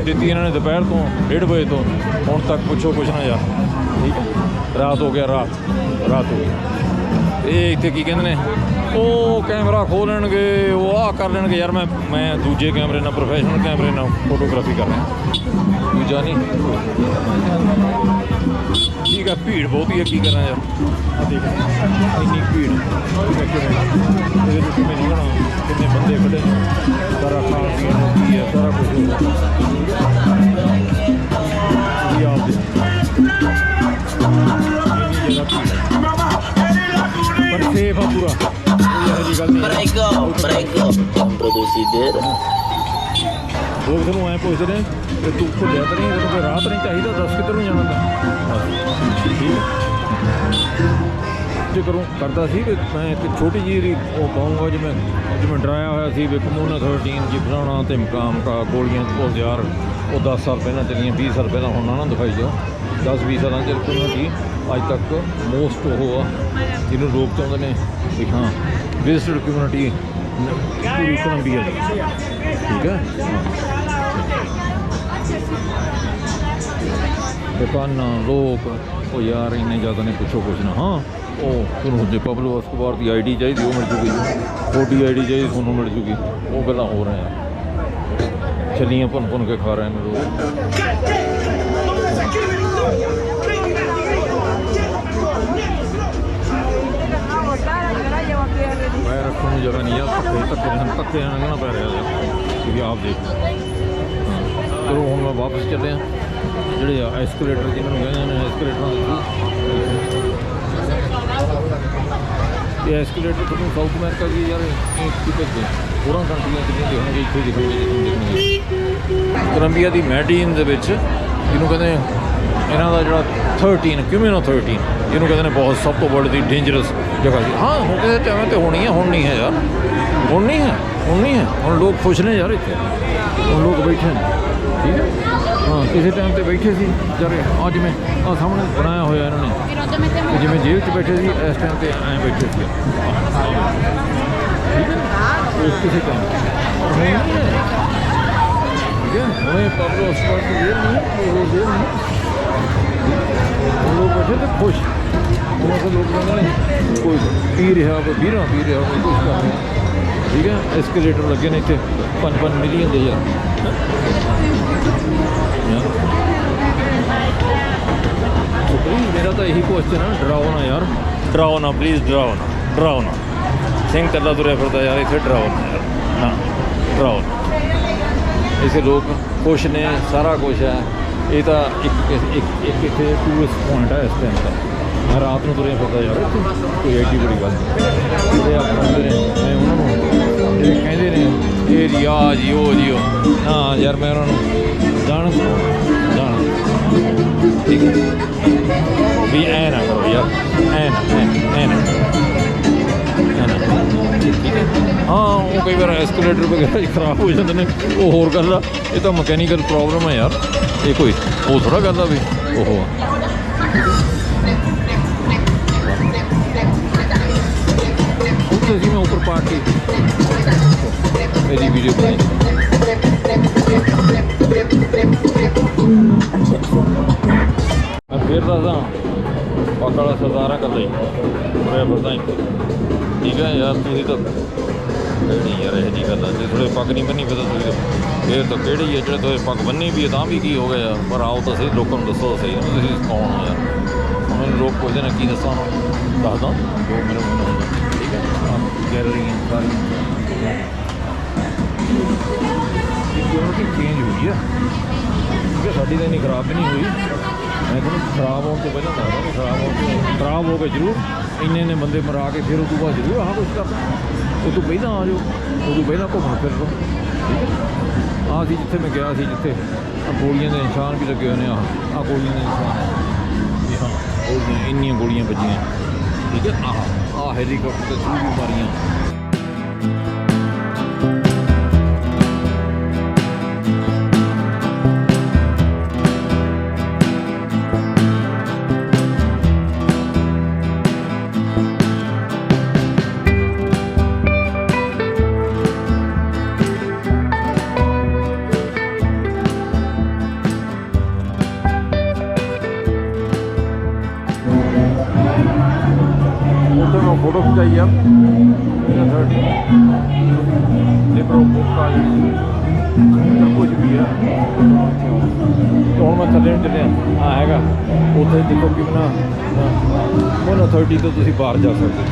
ਦਿੱਤੀ ਇਹਨਾਂ ਨੇ ਦੁਪਹਿਰ ਤੋਂ 1:30 ਵਜੇ ਤੋਂ ਹੁਣ ਤੱਕ ਪੁੱਛੋ ਕੁਛ ਨਾ ਯਾਰ ਠੀਕ ਹੈ। ਰਾਤ ਹੋ ਗਿਆ ਰਾਤ ਹੋ ਗਈ। ਇਹ ਇੱਥੇ ਕੀ ਕਹਿੰਦੇ ਨੇ ਉਹ ਕੈਮਰਾ ਖੋਲ ਲੈਣਗੇ ਉਹ ਆਹ ਕਰ ਲੈਣਗੇ ਯਾਰ। ਮੈਂ ਦੂਜੇ ਕੈਮਰੇ ਨਾਲ ਪ੍ਰੋਫੈਸ਼ਨਲ ਕੈਮਰੇ ਨਾਲ ਫੋਟੋਗ੍ਰਾਫੀ ਕਰ ਰਿਹਾ ਦੂਜਾ ਨਹੀਂ ਠੀਕ ਹੈ। ਭੀੜ ਬਹੁਤੀ ਹੈ ਕੀ ਕਰਾਂ ਯਾਰ ਆ ਦੇਖ ਇੰਨੀ ਭੀੜ ਇਹਦੇ ਵਿੱਚ ਮੈਨੂੰ ਨਾ ਕਿੰਨੇ ਬੰਦੇ ਖੜੇ ਨੇ ਸਾਰਾ ਖਾਣ ਪੀਣ ਨੂੰ ਕੀ ਹੈ ਸਾਰਾ ਕੁਝ ਜੀ ਆਪ ਦੇ ਪਰ ਸੇਫ ਆ ਪੂਰਾ ਕੋਈ ਇਹੋ ਜਿਹੀ ਗੱਲ ਨਹੀਂ। ਲੋਕ ਤੁਹਾਨੂੰ ਐਂ ਪੁੱਛਦੇ ਨੇ ਕਿ ਤੂੰ ਭੁੱਲਿਆ ਤਾਂ ਨਹੀਂ ਤੈਨੂੰ ਕੋਈ ਰਾਹ ਤਾਂ ਨਹੀਂ ਚਾਹੀਦਾ ਦੱਸ ਕਿੱਧਰ ਨੂੰ ਜਾਣਾ ਤਾਂ ਠੀਕ ਹੈ। ਜੇ ਕਰਦਾ ਸੀ ਕਿ ਮੈਂ ਇੱਕ ਛੋਟੀ ਜਿਹੀ ਉਹ ਪਾਊਂਗਾ ਜਿਵੇਂ ਡਰਾਇਆ ਹੋਇਆ ਸੀ ਵੀ ਕਮੂਨਾ 13 ਜੀ ਫਲਾਉਣਾ ਅਤੇ ਮਕਾਮ ਗੋਲੀਆਂ ਉਹ ਯਾਰ ਉਹ 10 ਸਾਲ ਪਹਿਲਾਂ ਚੱਲੀਆਂ 20 ਸਾਲ ਪਹਿਲਾਂ ਹੁਣ ਨਾ ਦਿਖਾਈ ਜਾਓ 10-20 ਸਾਲਾਂ 'ਚ ਕਮਿਊਨਿਟੀ ਅੱਜ ਤੱਕ ਮੋਸਟ ਉਹ ਆ ਜਿਹਨੂੰ ਲੋਕ ਚਾਹੁੰਦੇ ਨੇ ਵੀ ਹਾਂ ਵਿਜ਼ਿਟਡ ਕਮਿਊਨਿਟੀ ਪੂਰੀ ਕੋਲੰਬੀਆ ਦੀ ਠੀਕ ਹੈ। ਦੁਕਾਨਾਂ ਲੋਕ ਉਹ ਯਾਰ ਇੰਨੇ ਜ਼ਿਆਦਾ ਨੇ ਪੁੱਛੋ ਕੁਛ ਨਾ। ਹਾਂ ਉਹ ਤੁਹਾਨੂੰ ਜੇ ਪਬਲੋ ਅਸਕੋਬਾਰ ਦੀ ਆਈਡੀ ਚਾਹੀਦੀ ਉਹ ਮਿਲ ਜੂਗੀ ਤੁਹਾਡੀ ਆਈਡੀ ਚਾਹੀਦੀ ਤੁਹਾਨੂੰ ਮਿਲ ਜੂਗੀ ਉਹ ਗੱਲਾਂ ਹੋ ਰਹੇ ਆ ਛੱਲੀਆਂ ਭੁੰਨ ਕੇ ਖਾ ਰਹੇ ਨੇ ਲੋਕ। ਮੈਂ ਰੱਖਣ ਨੂੰ ਜਗ੍ਹਾ ਨਹੀਂ ਆ ਧੱਕੇ ਲੰਘਣਾ ਪੈ ਰਿਹਾ ਤੁਸੀਂ ਆਪ ਦੇਖ ਚਲੋ ਹੁਣ ਮੈਂ ਵਾਪਸ ਚੱਲਿਆ ਜਿਹੜੇ ਆ ਐਸਕਲੇਟਰ ਜਿਹਨਾਂ ਨੂੰ ਕਹਿੰਦੇ ਨੇ ਐਸਕਲੇਟਰਾਂ ਦੇ ਇਹ ਐਸਕਲੇਟਰ ਤੁਹਾਨੂੰ ਸਾਊਥ ਅਮਰੀਕਾ ਦੀ ਯਾਰ ਕਿਤੇ ਹੋਰਾਂ ਕੰਟਰੀਆਂ 'ਚ ਨਹੀਂ ਦਿਖਣਗੇ ਇੱਥੇ ਦਿਖਣਗੇ। ਕੋਲੰਬੀਆ ਦੀ ਮੈਡੀਨ ਦੇ ਵਿੱਚ ਜਿਹਨੂੰ ਕਹਿੰਦੇ ਇਹਨਾਂ ਦਾ ਜਿਹੜਾ 13 ਕਮਿਊਨਾ 13 ਜਿਹਨੂੰ ਕਹਿੰਦੇ ਨੇ ਬਹੁਤ ਸਭ ਤੋਂ ਵਰਲਡ ਦੀ ਡੇਂਜਰਸ ਜਗ੍ਹਾ ਸੀ। ਹਾਂ ਹੁਣ ਕਿਸੇ ਟਾਈਮ 'ਤੇ ਹੋਣੀ ਹੈ ਹੁਣ ਨਹੀਂ ਹੈ ਯਾਰ ਹੁਣ ਨਹੀਂ ਹੈ ਹੁਣ ਲੋਕ ਖੁਸ਼ ਨੇ ਯਾਰ ਇੱਥੇ ਹੁਣ ਲੋਕ ਬੈਠੇ ਨੇ ਠੀਕ ਹੈ। ਹਾਂ ਕਿਸੇ ਟਾਈਮ 'ਤੇ ਬੈਠੇ ਸੀ ਯਾਰ ਅੱਜ ਜਿਵੇਂ ਆਹ ਸਾਹਮਣੇ ਬਣਾਇਆ ਹੋਇਆ ਇਹਨਾਂ ਨੇ ਜਿਵੇਂ ਜੇਲ੍ਹ 'ਚ ਬੈਠੇ ਸੀ ਇਸ ਟਾਈਮ 'ਤੇ ਐਂ ਬੈਠੇ ਸੀ ਠੀਕ ਹੈ। ਉਸ ਕਿਸੇ ਟਾਈਮ ਠੀਕ ਹੈ ਹੁਣੇ ਪਬਲੋ ਅਸਕੋਬਾਰ ਦੀ ਜੇਲ੍ਹ ਨਹੀਂ ਲੋਕ ਬੈਠੇ ਤੇ ਖੁਸ਼ ਉਹ ਲੋਕ ਕਹਿੰਦੇ ਨੇ ਕੋਈ ਪੀ ਰਿਹਾ ਕੋਈ ਵੀਰਾਂ ਪੀ ਰਿਹਾ ਕੋਈ ਕੁਛ ਕਰ ਰਿਹਾ ਠੀਕ ਹੈ। ਐਸਕੇਲੇਟਰ ਲੱਗੇ ਨੇ ਇੱਥੇ 5 ਮਿਲੀਅਨ ਦੇ ਯਾਰ ਪਲੀਜ਼ ਮੇਰਾ ਤਾਂ ਇਹੀ ਕੁਐਸਚਨ ਆ ਡਰਾਓ ਨਾ ਯਾਰ ਡਰਾਓ ਨਾ ਪਲੀਜ਼ ਡਰਾਓ ਨਾ ਸਿੰਘ ਕਰਦਾ ਤੁਰਿਆ ਫਿਰਦਾ ਯਾਰ ਇੱਥੇ ਡਰਾਓ ਨਾ ਯਾਰ ਨਾ ਡਰਾਓ ਇਸੇ ਲੋਕ ਖੁਸ਼ ਨੇ ਸਾਰਾ ਕੁਛ ਹੈ। ਇਹ ਤਾਂ ਇੱਕ ਇੱਥੇ ਟੂਰਿਸਟ ਪੁਆਇੰਟ ਹੈ ਇਸ ਟਾਈਮ ਦਾ। ਮੈਂ ਰਾਤ ਨੂੰ ਤੁਰਿਆ ਫਿਰਦਾ ਯਾਰ ਕੋਈ ਐਡੀ ਬੜੀ ਗੱਲ ਨਹੀਂ ਜਿਹੜੇ ਆਪਣੇ ਨੇ ਮੈਂ ਉਹਨਾਂ ਨੂੰ ਇਹ ਕਹਿੰਦੇ ਨੇ ਇਹ ਜੀ ਆ ਜੀ ਉਹ ਹਾਂ ਯਾਰ ਮੈਂ ਉਹਨਾਂ ਨੂੰ ਜਾਣ ਠੀਕ ਵੀ ਐਂ ਨਾ ਕਰੋ ਯਾਰ ਐਂ ਨਾ ਠੀਕ ਹੈ। ਹਾਂ ਉਹ ਕਈ ਵਾਰ ਐਸਕੇਲੇਟਰ ਵਗੈਰਾ ਖਰਾਬ ਹੋ ਜਾਂਦੇ ਨੇ ਉਹ ਹੋਰ ਗੱਲ ਆ ਇਹ ਤਾਂ ਮਕੈਨੀਕਲ ਪ੍ਰੋਬਲਮ ਹੈ ਯਾਰ ਇਹ ਕੋਈ ਉਹ ਥੋੜ੍ਹਾ ਗੱਲ ਆ ਵੀ ਉਹ ਉੱਥੇ ਸੀ ਮੈਂ ਉੱਪਰ ਪਾਰਟੀ ਮੇਰੀ ਵੀਡੀਓ ਬਣਾਈ ਮੈਂ ਫਿਰ ਦੱਸਦਾ ਪੱਗ ਵਾਲਾ ਸਰਦਾਰ ਆ ਇਕੱਲਾ ਹੀ ਤੁਰਿਆ ਫਿਰਦਾ ਠੀਕ ਹੈ ਯਾਰ ਤੁਸੀਂ ਤਾਂ ਨਹੀਂ ਯਾਰ ਇਹੋ ਜਿਹੀ ਗੱਲ ਆ ਜੇ ਥੋੜ੍ਹੇ ਪੱਗ ਨਹੀਂ ਬੰਨੀ ਫਿਰ ਤਾਂ ਕਿਹੜੀ ਹੈ ਜਿਹੜੇ ਤੁਸੀਂ ਪੱਗ ਬੰਨੀ ਵੀ ਹੈ ਤਾਂ ਵੀ ਕੀ ਹੋ ਗਿਆ ਯਾਰ ਪਰ ਆਓ ਤਾਂ ਸਹੀ ਲੋਕਾਂ ਨੂੰ ਦੱਸੋ ਸਹੀ ਤੁਸੀਂ ਕੌਣ ਹੋ ਯਾਰ ਮੈਨੂੰ ਲੋਕ ਪੁੱਛਦੇ ਨੇ ਕੀ ਦੱਸਾਂ ਦੱਸਦਾ ਜੋ ਮੇਰੇ ਮਨ ਹੁੰਦਾ ਠੀਕ ਹੈ। ਗੈਲਰੀਆਂ ਸਾਰੀਆਂ ਸਿਕਿਉਰਿਟੀ ਚੇਂਜ ਹੋਈ ਹੈ ਠੀਕ ਹੈ ਸਾਡੀ ਤਾਂ ਇੰਨੀ ਖਰਾਬ ਵੀ ਨਹੀਂ ਹੋਈ। ਮੈਂ ਤੁਹਾਨੂੰ ਖਰਾਬ ਹੋਣ ਤੋਂ ਪਹਿਲਾਂ ਦੱਸਦਾ ਕਿ ਖਰਾਬ ਹੋ ਕੇ ਜ਼ਰੂਰ ਇੰਨੇ ਬੰਦੇ ਮਰਾ ਕੇ ਫਿਰ ਉਦੋਂ ਬਾਅਦ ਜ਼ਰੂਰ ਆਹ ਕੁਛ ਕਰਨਾ। ਉਦੋਂ ਪਹਿਲਾਂ ਆ ਜਾਓ, ਉਦੋਂ ਪਹਿਲਾਂ ਘੁੰਮਣ ਫਿਰ ਲਓ। ਠੀਕ ਹੈ, ਆਹ ਸੀ ਜਿੱਥੇ ਮੈਂ ਗਿਆ ਸੀ, ਜਿੱਥੇ ਆਹ ਗੋਲੀਆਂ ਦੇ ਨਿਸ਼ਾਨ ਵੀ ਲੱਗੇ ਹੋਏ ਨੇ। ਆਹ ਗੋਲੀਆਂ ਦੇ ਨਿਸ਼ਾਨ ਜੀ, ਹਾਂ ਗੋਲੀਆਂ, ਇੰਨੀਆਂ ਗੋਲੀਆਂ ਵੱਜੀਆਂ। ਠੀਕ ਹੈ, ਆਹ ਹੈਲੀਕਾਪਟਰ ਤੇ ਵੀ ਮਾਰੀਆਂ। ਉੱਥੇ ਮੈਂ ਫੋਟੋ ਖਿਚਾਈ ਆ, ਕੁਝ ਵੀ ਆ। ਹੁਣ ਮੈਂ ਥੱਲੇ ਨੂੰ ਚੱਲਿਆ, ਆਹ ਹੈਗਾ ਉੱਥੇ ਦੇਖੋ ਕਿ ਨਾ 30 ਤੋਂ ਤੁਸੀਂ ਬਾਹਰ ਜਾ ਸਕਦੇ।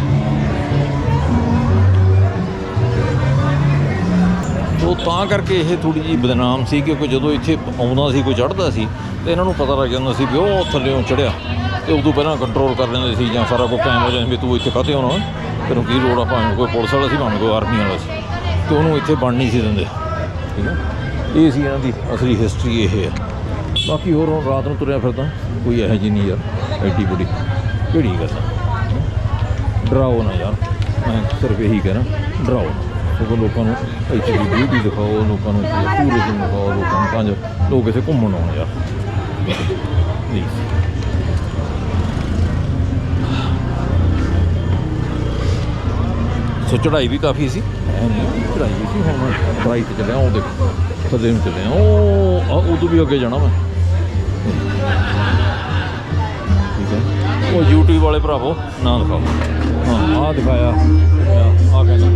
ਉਹ ਤਾਂ ਕਰਕੇ ਇਹ ਥੋੜ੍ਹੀ ਜਿਹੀ ਬਦਨਾਮ ਸੀ, ਕਿਉਂਕਿ ਜਦੋਂ ਇੱਥੇ ਆਉਂਦਾ ਸੀ, ਕੋਈ ਚੜ੍ਹਦਾ ਸੀ ਤੇ ਇਹਨਾਂ ਨੂੰ ਪਤਾ ਲੱਗ ਜਾਂਦਾ ਸੀ ਵੀ ਉਹ ਥੱਲੇੋਂ ਚੜ੍ਹਿਆ, ਤੇ ਉਦੋਂ ਪਹਿਲਾਂ ਕੰਟਰੋਲ ਕਰ ਲੈਂਦੇ ਸੀ, ਜਾਂ ਸਾਰਾ ਕੁਝ ਕਾਇਮ ਹੋ ਜਾਂਦਾ ਵੀ ਤੂੰ ਇੱਥੇ ਕਾਹਤੇ ਆਉਣਾ, ਤੈਨੂੰ ਕੀ ਲੋੜ ਆ, ਭਾਵੇਂ ਕੋਈ ਪੁਲਿਸ ਵਾਲਾ ਸੀ, ਭਾਵੇਂ ਕੋਈ ਆਰਮੀ ਵਾਲਾ ਸੀ, ਤੇ ਉਹਨੂੰ ਇੱਥੇ ਬਣ ਨਹੀਂ ਸੀ ਦਿੰਦੇ। ਠੀਕ ਹੈ, ਇਹ ਸੀ ਇਹਨਾਂ ਦੀ ਅਸਲੀ ਹਿਸਟਰੀ ਇਹ ਹੈ। ਬਾਕੀ ਹੋਰ ਹੁਣ ਰਾਤ ਨੂੰ ਤੁਰਿਆ ਫਿਰਦਾ ਕੋਈ ਇਹੋ ਜਿਹੀ ਨਹੀਂ ਯਾਰ, ਐਡੀ ਬੜੀ ਕਿਹੜੀ ਗੱਲ ਆ। ਡਰਾਓ ਨਾ ਯਾਰ, ਮੈਂ ਸਿਰਫ ਇਹੀ ਕਹਿਣਾ, ਡਰਾਓ ਨਾ। ਸਗੋਂ ਲੋਕਾਂ ਨੂੰ ਇੱਥੇ ਦੀ ਬਿਊਟੀ ਦਿਖਾਓ, ਲੋਕਾਂ ਨੂੰ ਟੂਰਿਜ਼ਮ ਦਿਖਾਓ, ਲੋਕਾਂ ਨੂੰ, ਤਾਂ ਜੋ ਲੋਕ ਇੱਥੇ ਘੁੰਮਣ ਆਉਣ ਯਾਰ ਪਲੀਜ਼। ਸੋ ਚੜ੍ਹਾਈ ਵੀ ਕਾਫੀ ਸੀ, ਚੜ੍ਹਾਈ ਵੀ ਸੀ। ਹੁਣ ਮੈਂ ਚੜ੍ਹਾਈ 'ਤੇ ਚੱਲਿਆ, ਉਹ ਦੇਖੋ ਥੱਲੇ ਨੂੰ ਚੱਲਿਆ, ਉਹ ਉਦੋਂ ਵੀ ਅੱਗੇ ਜਾਣਾ ਮੈਂ। ਠੀਕ ਹੈ, ਉਹ YouTube ਵਾਲੇ ਭਰਾਵੋ ਨਾ ਦਿਖਾਓ। ਹਾਂ, ਆਹ ਦਿਖਾਇਆ, ਆਹ ਕਹਿੰਦਾ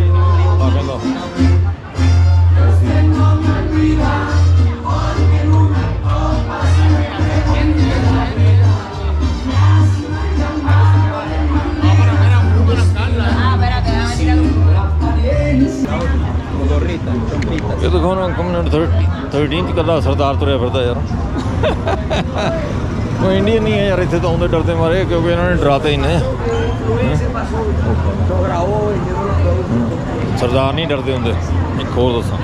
ਇਹ ਤਾਂ ਹੁਣ ਕਮਿਊਨਿਟੀ 13 ਕੱਲਾ ਸਰਦਾਰ ਤੁਰਿਆ ਫਿਰਦਾ ਯਾਰ। ਕੋਈ ਇੰਡੀਅਨ ਨਹੀਂ ਹੈ ਯਾਰ ਇੱਥੇ, ਤਾਂ ਆਉਂਦੇ ਡਰਦੇ ਮਾਰੇ, ਕਿਉਂਕਿ ਇਹਨਾਂ ਨੇ ਡਰਾਤੇ ਇੰਨੇ। ਸਰਦਾਰ ਨਹੀਂ ਡਰਦੇ ਹੁੰਦੇ, ਇੱਕ ਹੋਰ ਦੱਸਾਂ,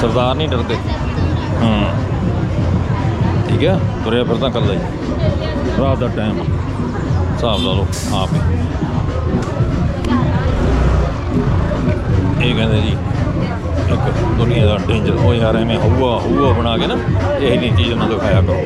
ਸਰਦਾਰ ਨਹੀਂ ਡਰਦੇ। ਹਾਂ ਠੀਕ ਹੈ, ਤੁਰਿਆ ਫਿਰਦਾ ਇਕੱਲਾ ਹੀ, ਰਾਤ ਦਾ ਟਾਈਮ ਹਿਸਾਬ ਲਾ ਲਓ ਆਪ ਹੀ। ਇਹ ਕਹਿੰਦੇ ਜੀ ਇੱਕ ਦੁਨੀਆ ਦਾ ਡੇਂਜਰ, ਉਹ ਯਾਰ ਐਵੇਂ ਹਊਆ ਬਣਾ ਕੇ ਨਾ ਇਹ ਨਹੀਂ ਚੀਜ਼ ਉਹਨਾਂ ਦਿਖਾਇਆ ਕਰੋ।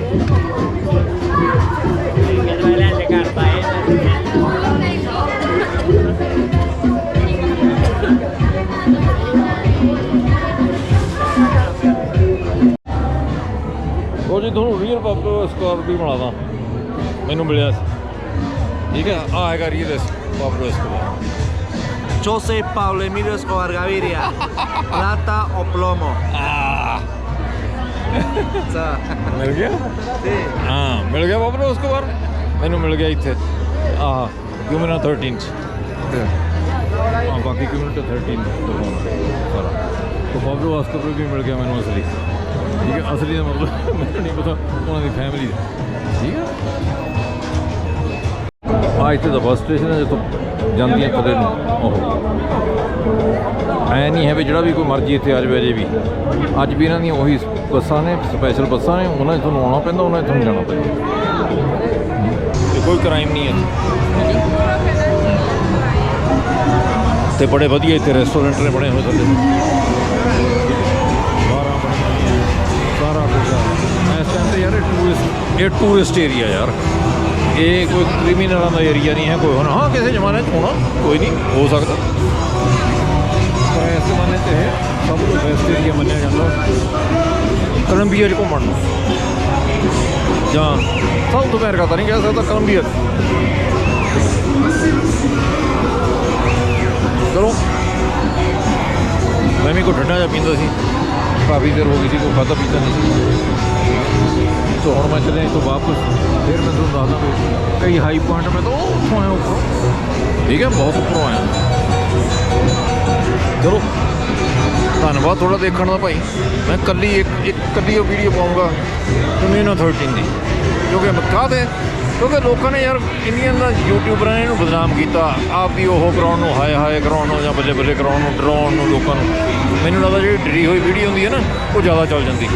ਉਹ ਜੀ ਤੁਹਾਨੂੰ ਰੀਅਲ ਪਾਪੂਲਰ ਸਕੋਰ ਵੀ ਬਣਾਦਾ, ਮੈਨੂੰ ਮਿਲਿਆ ਸੀ। ਠੀਕ ਹੈ, ਆਹ ਹੈਗਾ real popular score. Jose Pablo Emilio Escobar Gaviria, plata o plomo. ਮਿਲ ਗਿਆ? ਹਾਂ ਮਿਲ ਗਿਆ ਬਾਬੂ ਨੂੰ ਉਸ ਤੋਂ ਬਾਅਦ ਮੈਨੂੰ ਮਿਲ ਗਿਆ ਇੱਥੇ ਆਹ Communa 13 'ਚ। ਹਾਂ ਬਾਕੀ Communa 13 ਸਾਰਾ तो बाबू वास्तव भी मिल गया मैंने असली। ठीक है, असली का मतलब मैंने नहीं पता उन्होंने फैमिली। ठीक है, हाँ इतने तो बस स्टेशन है जितों ਜਾਂਦੀਆਂ ਕਦੇ ਨੂੰ ਉਹ ਐ ਨਹੀਂ ਹੈ ਵੀ ਜਿਹੜਾ ਵੀ ਕੋਈ ਮਰਜ਼ੀ ਇੱਥੇ ਆ ਜਾਵੇ। ਅਜੇ ਵੀ ਅੱਜ ਵੀ ਇਹਨਾਂ ਦੀਆਂ ਉਹੀ ਬੱਸਾਂ ਨੇ, ਸਪੈਸ਼ਲ ਬੱਸਾਂ ਨੇ, ਉਹਨਾਂ 'ਚ ਤੁਹਾਨੂੰ ਆਉਣਾ ਪੈਂਦਾ, ਉਹਨਾਂ 'ਚ ਤੁਹਾਨੂੰ ਜਾਣਾ ਪੈਂਦਾ। ਤੇ ਕੋਈ ਕ੍ਰਾਈਮ ਨਹੀਂ ਹੈ ਤੇ ਬੜੇ ਵਧੀਆ ਇੱਥੇ ਰੈਸਟੋਰੈਂਟ ਨੇ ਬਣੇ ਹੋਏ ਥੱਲੇ, ਬਾਰਾਂ ਬਣੀਆਂ ਹੋਈਆਂ, ਸਾਰਾ ਕੁਝ। ਇਸ ਟਾਈਮ ਤੇ ਯਾਰ ਇਹ ਟੂਰਿਸਟ ਏਰੀਆ ਯਾਰ, ਇਹ ਕੋਈ ਕ੍ਰਿਮੀਨਲਾਂ ਦਾ ਏਰੀਆ ਨਹੀਂ ਹੈ। ਕੋਈ ਹੁਣ ਹਾਂ ਕਿਸੇ ਜ਼ਮਾਨੇ 'ਚ ਹੋਣਾ, ਕੋਈ ਨਹੀਂ ਹੋ ਸਕਦਾ, ਪਰ ਇਸ ਜ਼ਮਾਨੇ 'ਤੇ ਇਹ ਸਭ ਤੋਂ ਬੈਸਟ ਏਰੀਆ ਮੰਨਿਆ ਜਾਂਦਾ ਕੋਲੰਬੀਆ 'ਚ ਘੁੰਮਣ ਨੂੰ, ਜਾਂ ਸਾਊਥ ਅਮਰੀਕਾ ਤਾਂ ਨਹੀਂ ਕਹਿ ਸਕਦਾ, ਕੋਲੰਬੀਆ। ਚਲੋ ਮੈਂ ਵੀ ਕੋਈ ਠੰਡਾ ਜਿਹਾ ਪੀਂਦਾ ਸੀ, ਕਾਫੀ ਦੇਰ ਹੋ ਗਈ ਸੀ ਕੋਈ ਖਾਧਾ ਪੀਤਾ ਨਹੀਂ ਸੀ। ਸੋ ਹੁਣ ਮੈਂ ਚੱਲਿਆ ਇੱਥੋਂ ਵਾਪਸ, ਫਿਰ ਮੈਂ ਤੁਹਾਨੂੰ ਦੱਸਦਾ ਵੀ ਕਈ ਹਾਈ ਪੁਆਇੰਟ ਮੈਂ ਤਾਂ ਉੱਥੋਂ ਆਇਆ ਉੱਪਰੋਂ। ਠੀਕ ਹੈ, ਬਹੁਤ ਉੱਪਰੋਂ ਆਇਆ। ਚਲੋ ਧੰਨਵਾਦ ਤੁਹਾਡਾ ਦੇਖਣ ਦਾ ਭਾਈ। ਮੈਂ ਕੱਲੀ ਇੱਕ ਕੱਲੀ ਉਹ ਵੀਡੀਓ ਪਾਊਂਗਾ Communa 13 ਦੀ, ਕਿਉਂਕਿ ਕਾਹਦੇ ਕਿਉਂਕਿ ਲੋਕਾਂ ਨੇ ਯਾਰ ਇੰਡੀਅਨ ਦਾ ਯੂਟਿਊਬਰਾਂ ਨੇ ਇਹਨੂੰ ਬਦਨਾਮ ਕੀਤਾ ਆਪ ਵੀ ਉਹ ਕਰਾਉਣ ਨੂੰ ਹਾਏ ਹਾਏ ਕਰਾਉਣ ਨੂੰ ਜਾਂ ਬੱਲੇ ਬੱਲੇ ਕਰਾਉਣ ਨੂੰ ਡਰਾਉਣ ਨੂੰ ਲੋਕਾਂ ਨੂੰ। ਮੈਨੂੰ ਲੱਗਦਾ ਜਿਹੜੀ ਡਰੀ ਹੋਈ ਵੀਡੀਓ ਹੁੰਦੀ ਹੈ ਨਾ ਉਹ ਜ਼ਿਆਦਾ ਚੱਲ ਜਾਂਦੀ।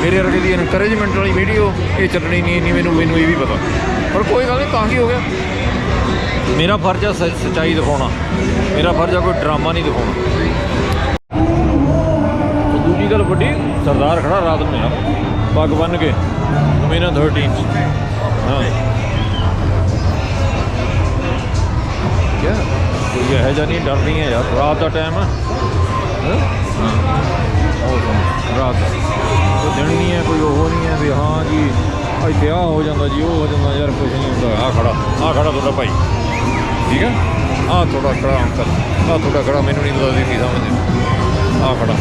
ਮੇਰੇ ਵਰਗੇ ਦੀ ਇਨਕਰੇਜਮੈਂਟ ਵਾਲੀ ਵੀਡੀਓ ਇਹ ਚੱਲਣੀ ਨਹੀਂ ਇੰਨੀ, ਮੈਨੂੰ ਇਹ ਵੀ ਪਤਾ। ਪਰ ਕੋਈ ਗੱਲ ਨਹੀਂ, ਤਾਂ ਕੀ ਹੋ ਗਿਆ। ਮੇਰਾ ਫਰਜ਼ ਆ ਸੱਚਾਈ ਦਿਖਾਉਣਾ, ਮੇਰਾ ਫਰਜ਼ ਆ ਕੋਈ ਡਰਾਮਾ ਨਹੀਂ ਦਿਖਾਉਣਾ। ਦੂਜੀ ਗੱਲ ਵੱਡੀ, ਸਰਦਾਰ ਖੜਾ ਰਾਤ ਨੂੰ ਯਾਰ ਪੱਗ ਬੰਨ੍ਹ ਕੇ ਕਮੀਨਾ 13 ਹਾਂ ਕੋਈ ਇਹੋ ਜਿਹਾ ਨਹੀਂ, ਡਰ ਨਹੀਂ ਹੈ ਯਾਰ। ਰਾਤ ਦਾ ਟਾਈਮ ਹੈ, ਰਾਤ ਦਾ ਕੋਈ ਦਿਨ ਨਹੀਂ ਹੈ, ਕੋਈ ਉਹ ਨਹੀਂ ਹੈ ਵੀ ਹਾਂ ਜੀ ਇੱਥੇ ਆਹ ਹੋ ਜਾਂਦਾ ਜੀ ਉਹ ਹੋ ਜਾਂਦਾ। ਯਾਰ ਕੁਛ ਨਹੀਂ ਹੁੰਦਾ। ਆਹ ਖੜਾ ਤੁਹਾਡਾ ਭਾਈ, ਠੀਕ ਹੈ। ਆਹ ਤੁਹਾਡਾ ਖੜਾ ਅੰਕਲ, ਆਹ ਤੁਹਾਡਾ ਖੜਾ, ਮੈਨੂੰ ਨਹੀਂ ਪਤਾ ਕੀ ਸਮਝਦੇ। ਆਹ ਖੜਾ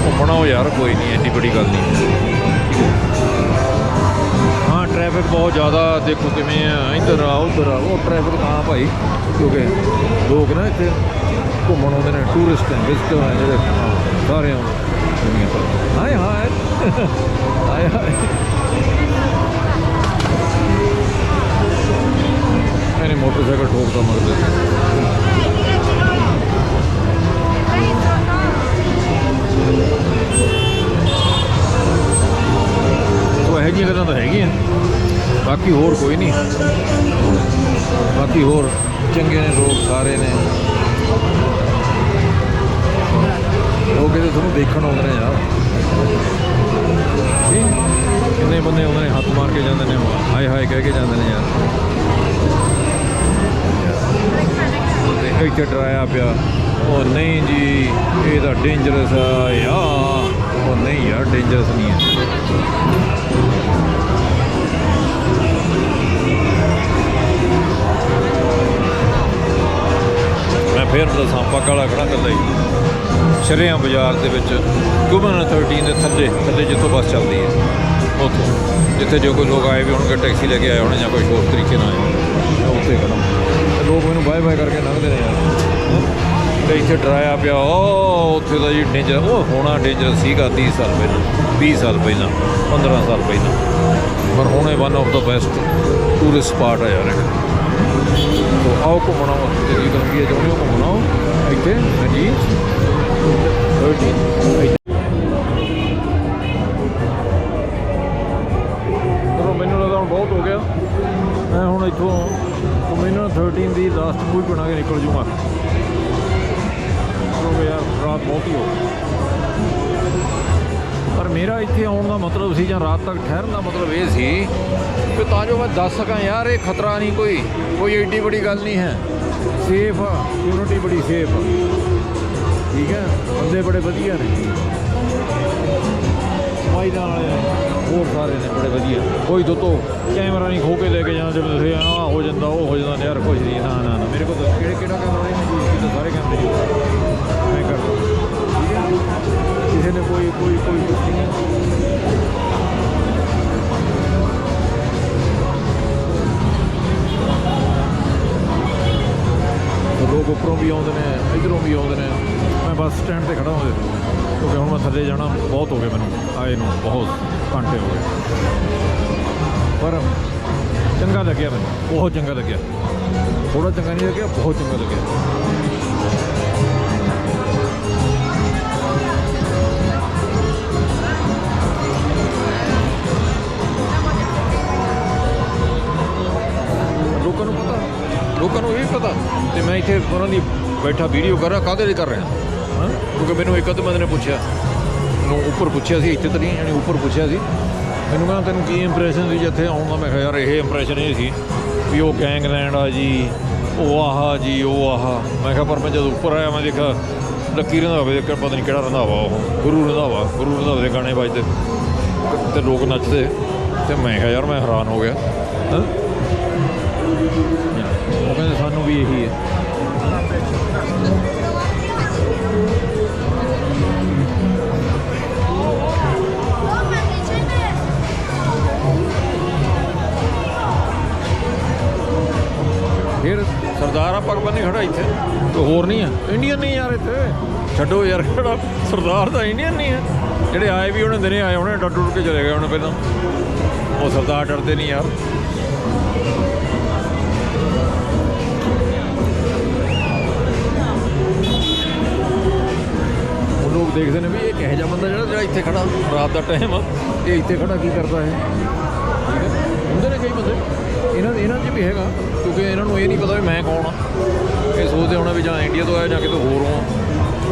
ਘੁੰਮਣਾ ਉਹ ਯਾਰ, ਕੋਈ ਨਹੀਂ ਐਡੀ ਬੜੀ ਗੱਲ ਨਹੀਂ। ਹਾਂ ਟ੍ਰੈਫਿਕ ਬਹੁਤ ਜ਼ਿਆਦਾ, ਦੇਖੋ ਕਿਵੇਂ ਆ, ਇੱਧਰ ਆ ਉੱਧਰ ਆ, ਉਹ ਟ੍ਰੈਫਿਕ ਤਾਂ ਭਾਈ ਕਿਉਂਕਿ ਲੋਕ ਨਾ ਇੱਥੇ ਘੁੰਮਣ ਆਉਂਦੇ ਨੇ, ਟੂਰਿਸਟ ਨੇ, ਵਿਜ਼ਟਰ ਨੇ ਜਿਹੜੇ ਸਾਰੇ ਆਉਂਦੇ। ਹਾਏ ਹਾਏ ਹਾਏ ਹਾਏ ਮੈਨੇ ਮੋਟਰਸਾਈਕਲ ਠੋਕਦਾ ਮਗਰ। ਸੋ ਇਹੋ ਜਿਹੀਆਂ ਗੱਲਾਂ ਤਾਂ ਹੈਗੀਆਂ, ਬਾਕੀ ਹੋਰ ਕੋਈ ਨਹੀਂ। ਬਾਕੀ ਹੋਰ ਚੰਗੇ ਨੇ ਲੋਕ ਸਾਰੇ ਨੇ। ਲੋਕ ਇਹਦੇ ਤੁਹਾਨੂੰ ਦੇਖਣ ਆਉਂਦੇ ਨੇ ਯਾਰ। ਕਿੰਨੇ ਬੰਦੇ ਆਉਂਦੇ ਨੇ, ਹੱਥ ਮਾਰ ਕੇ ਜਾਂਦੇ ਨੇ, ਹਾਏ ਹਾਏ ਕਹਿ ਕੇ ਜਾਂਦੇ ਨੇ ਯਾਰ। ਇੱਥੇ ਡਰਾਇਆ ਪਿਆ, ਉਹ ਨਹੀਂ ਜੀ ਇਹ ਤਾਂ ਡੇਂਜਰਸ ਆ ਯਾਰ। ਉਹ ਨਹੀਂ ਯਾਰ ਡੇਂਜਰਸ ਨਹੀਂ ਹੈ। ਮੈਂ ਫੇਰ ਦੱਸਾਂ, ਪੱਗ ਵਾਲਾ ਖੜਾ ਇਕੱਲਾ ਹੀ ਸ਼ਰੇਆਮ ਬਾਜ਼ਾਰ ਦੇ ਵਿੱਚ, ਕਮਿਊਨਾ 13 ਦੇ ਥੱਲੇ ਜਿੱਥੋਂ ਬੱਸ ਚੱਲਦੀ ਹੈ ਉੱਥੋਂ, ਜਿੱਥੇ ਜੋ ਕੋਈ ਲੋਕ ਆਏ ਵੀ ਹੋਣਗੇ, ਟੈਕਸੀ ਲੈ ਕੇ ਆਏ ਹੋਣੇ ਜਾਂ ਕੋਈ ਹੋਰ ਤਰੀਕੇ ਨਾਲ ਆਏ ਹੋਣੇ, ਉੱਥੇ ਖੜਾ। ਲੋਕ ਮੈਨੂੰ ਬਾਏ ਬਾਏ ਕਰਕੇ ਲੰਘਦੇ ਨੇ ਯਾਰ। ਤੇ ਇੱਥੇ ਡਰਾਇਆ ਪਿਆ, ਉਹ ਉੱਥੇ ਦਾ ਜੀ ਡੇਂਜਰ, ਉਹ ਹੋਣਾ ਡੇਂਜਰ ਸੀਗਾ 30 ਸਾਲ ਪਹਿਲਾਂ, 20 ਸਾਲ ਪਹਿਲਾਂ, 15 ਸਾਲ ਪਹਿਲਾਂ। ਪਰ ਹੁਣ ਇਹ one of the best tourist spot ਆ ਯਾਰ। ਆਓ ਘੁੰਮਣਾ ਜੇ ਤੁਸੀਂ ਚਾਹੁੰਦੇ ਹੋ ਘੁੰਮਣਾ ਇੱਥੇ ਹਾਂਜੀ 13 ਚਲੋ ਮੈਨੂੰ ਲੱਗਦਾ ਹੁਣ ਬਹੁਤ ਹੋ ਗਿਆ। ਮੈਂ ਹੁਣ ਇੱਥੋਂ ਕਮਿਊਨਾ 13 ਦੀ ਲਾਸਟ ਮੂਵੀ ਬਣਾ ਕੇ ਨਿਕਲ ਜੂੰਗਾ ਕਿਉਂਕਿ ਯਾਰ ਰਾਤ ਬਹੁਤ ਹੀ ਹੋ ਗਈ। ਪਰ ਮੇਰਾ ਇੱਥੇ ਆਉਣ ਦਾ ਮਤਲਬ ਸੀ ਜਾਂ ਰਾਤ ਤੱਕ ਠਹਿਰਨ ਦਾ ਮਤਲਬ ਇਹ ਸੀ ਕਿ ਤਾਂ ਜੋ ਮੈਂ ਦੱਸ ਸਕਾਂ ਯਾਰ ਇਹ ਖਤਰਾ ਨਹੀਂ, ਕੋਈ ਐਡੀ ਬੜੀ ਗੱਲ ਨਹੀਂ ਹੈ, ਸੇਫ ਆ, ਕਮਿਊਨਿਟੀ ਬੜੀ ਸੇਫ ਆ, ਠੀਕ ਹੈ, ਬੰਦੇ ਬੜੇ ਵਧੀਆ ਨੇ, ਸਮਾਈਦਾਂ ਵਾਲੇ ਹੋਰ ਸਾਰੇ ਨੇ ਬੜੇ ਵਧੀਆ। ਕੋਈ ਦੋਤੋਂ ਕੈਮਰਾ ਨਹੀਂ ਖੋ ਕੇ ਲੈ ਕੇ ਜਾਂਦਾ ਜਿਵੇਂ ਤੁਸੀਂ ਆਹ ਹੋ ਜਾਂਦਾ ਉਹ ਹੋ ਜਾਂਦਾ ਯਾਰ, ਕੁਛ ਨਹੀਂ। ਨਾ ਨਾ ਨਾ ਮੇਰੇ ਕੋਲ ਕਿਹੜਾ ਕੈਮਰਾ ਨਹੀਂ ਯੂਜ਼ ਕੀਤਾ, ਸਾਰੇ ਕੈਮਰੇ ਯੂਜ਼ ਮੈਂ ਕਰਦਾ, ਠੀਕ ਹੈ। ਕਿਸੇ ਨੇ ਕੋਈ ਕੁਛ ਨਹੀਂ। ਲੋਕ ਉੱਪਰੋਂ ਵੀ ਆਉਂਦੇ ਨੇ, ਇੱਧਰੋਂ ਵੀ ਆਉਂਦੇ ਨੇ। ਮੈਂ ਬੱਸ ਸਟੈਂਡ 'ਤੇ ਖੜਾ ਹੋਇਆ ਕਿਉਂਕਿ ਹੁਣ ਮੈਂ ਥੱਲੇ ਜਾਣਾ ਬਹੁਤ ਹੋ ਗਿਆ, ਮੈਨੂੰ ਆਏ ਨੂੰ ਬਹੁਤ ਘੰਟੇ ਹੋ ਗਏ। ਪਰ ਚੰਗਾ ਲੱਗਿਆ ਮੈਨੂੰ, ਬਹੁਤ ਚੰਗਾ ਲੱਗਿਆ। ਥੋੜ੍ਹਾ ਚੰਗਾ ਨਹੀਂ ਲੱਗਿਆ, ਬਹੁਤ ਚੰਗਾ ਲੱਗਿਆ। ਲੋਕਾਂ ਨੂੰ ਇਹ ਵੀ ਪਤਾ ਤੇ ਮੈਂ ਇੱਥੇ ਉਹਨਾਂ ਦੀ ਬੈਠਾ ਵੀਡੀਓ ਕਰ ਰਿਹਾ, ਕਾਹਦੇ ਲਈ ਕਰ ਰਿਹਾ ਹਾਂ। ਕਿਉਂਕਿ ਮੈਨੂੰ ਇੱਕ ਅੱਧ ਬੰਦੇ ਨੇ ਪੁੱਛਿਆ, ਮੈਨੂੰ ਉੱਪਰ ਪੁੱਛਿਆ ਸੀ, ਇੱਥੇ ਤਾਂ ਨਹੀਂ ਯਾਨੀ ਉੱਪਰ ਪੁੱਛਿਆ ਸੀ, ਮੈਨੂੰ ਕਹਿੰਦਾ ਤੈਨੂੰ ਕੀ ਇੰਪਰੈਸ਼ਨ ਸੀ ਜਿੱਥੇ ਆਉਣ ਦਾ। ਮੈਂ ਕਿਹਾ ਯਾਰ ਇਹ ਇੰਪਰੈਸ਼ਨ ਇਹ ਸੀ ਵੀ ਉਹ ਗੈਂਗਲੈਂਡ ਆ ਜੀ, ਉਹ ਆਹ ਜੀ, ਉਹ ਆਹ। ਮੈਂ ਕਿਹਾ ਪਰ ਮੈਂ ਜਦੋਂ ਉੱਪਰ ਆਇਆ ਮੈਂ ਦੇਖਿਆ ਲੱਕੀ ਰੰਧਾਵੇ ਦੇ ਪਤਾ ਨਹੀਂ ਕਿਹੜਾ ਰੰਧਾਵਾ, ਉਹ ਗੁਰੂ ਰੰਧਾਵੇ ਦੇ ਗਾਣੇ ਵੱਜਦੇ ਤੇ ਲੋਕ ਨੱਚਦੇ। ਤੇ ਮੈਂ ਕਿਹਾ ਯਾਰ ਮੈਂ ਹੈਰਾਨ ਹੋ ਗਿਆ। ਉਹ ਕਹਿੰਦੇ ਸਾਨੂੰ ਵੀ ਇਹੀ ਹੈ। ਫਿਰ ਸਰਦਾਰ ਆ ਪੱਗ ਬੰਨ੍ਹੀ ਖੜਾ ਇੱਥੇ, ਕੋਈ ਹੋਰ ਨਹੀਂ ਆ, ਇੰਡੀਅਨ ਨਹੀਂ ਯਾਰ ਇੱਥੇ। ਛੱਡੋ ਯਾਰ ਖੜਾ ਸਰਦਾਰ ਤਾਂ ਇੰਡੀਅਨ ਨਹੀਂ ਹੈ। ਜਿਹੜੇ ਆਏ ਵੀ ਉਹਨੇ ਦਿਨੇ ਆਏ ਹੋਣੇ, ਡੱਡ ਕੇ ਚਲੇ ਗਏ ਉਹਨੇ ਪਹਿਲਾਂ। ਉਹ ਸਰਦਾਰ ਡਰਦੇ ਨਹੀਂ ਯਾਰ। ਉਹ ਲੋਕ ਦੇਖਦੇ ਨੇ ਵੀ ਇਹ ਕਿਹੋ ਜਿਹਾ ਬੰਦਾ ਜਿਹੜਾ ਇੱਥੇ ਖੜਾ ਰਾਤ ਦਾ ਟਾਈਮ ਇਹ ਇੱਥੇ ਖੜਾ ਕੀ ਕਰਦਾ ਹੈ। ਠੀਕ ਹੈ, ਹੁੰਦੇ ਨੇ ਕਈ ਬੰਦੇ ਇਹਨਾਂ 'ਚ ਵੀ ਹੈਗਾ, ਕਿਉਂਕਿ ਇਹਨਾਂ ਨੂੰ ਇਹ ਨਹੀਂ ਪਤਾ ਵੀ ਮੈਂ ਕੌਣ ਆ। ਇਹ ਸੋਚਦੇ ਹੋਣਾ ਵੀ ਜਾਂ ਇੰਡੀਆ ਤੋਂ ਆਇਆ ਜਾਂ ਕਿਤੇ ਹੋਰ ਆ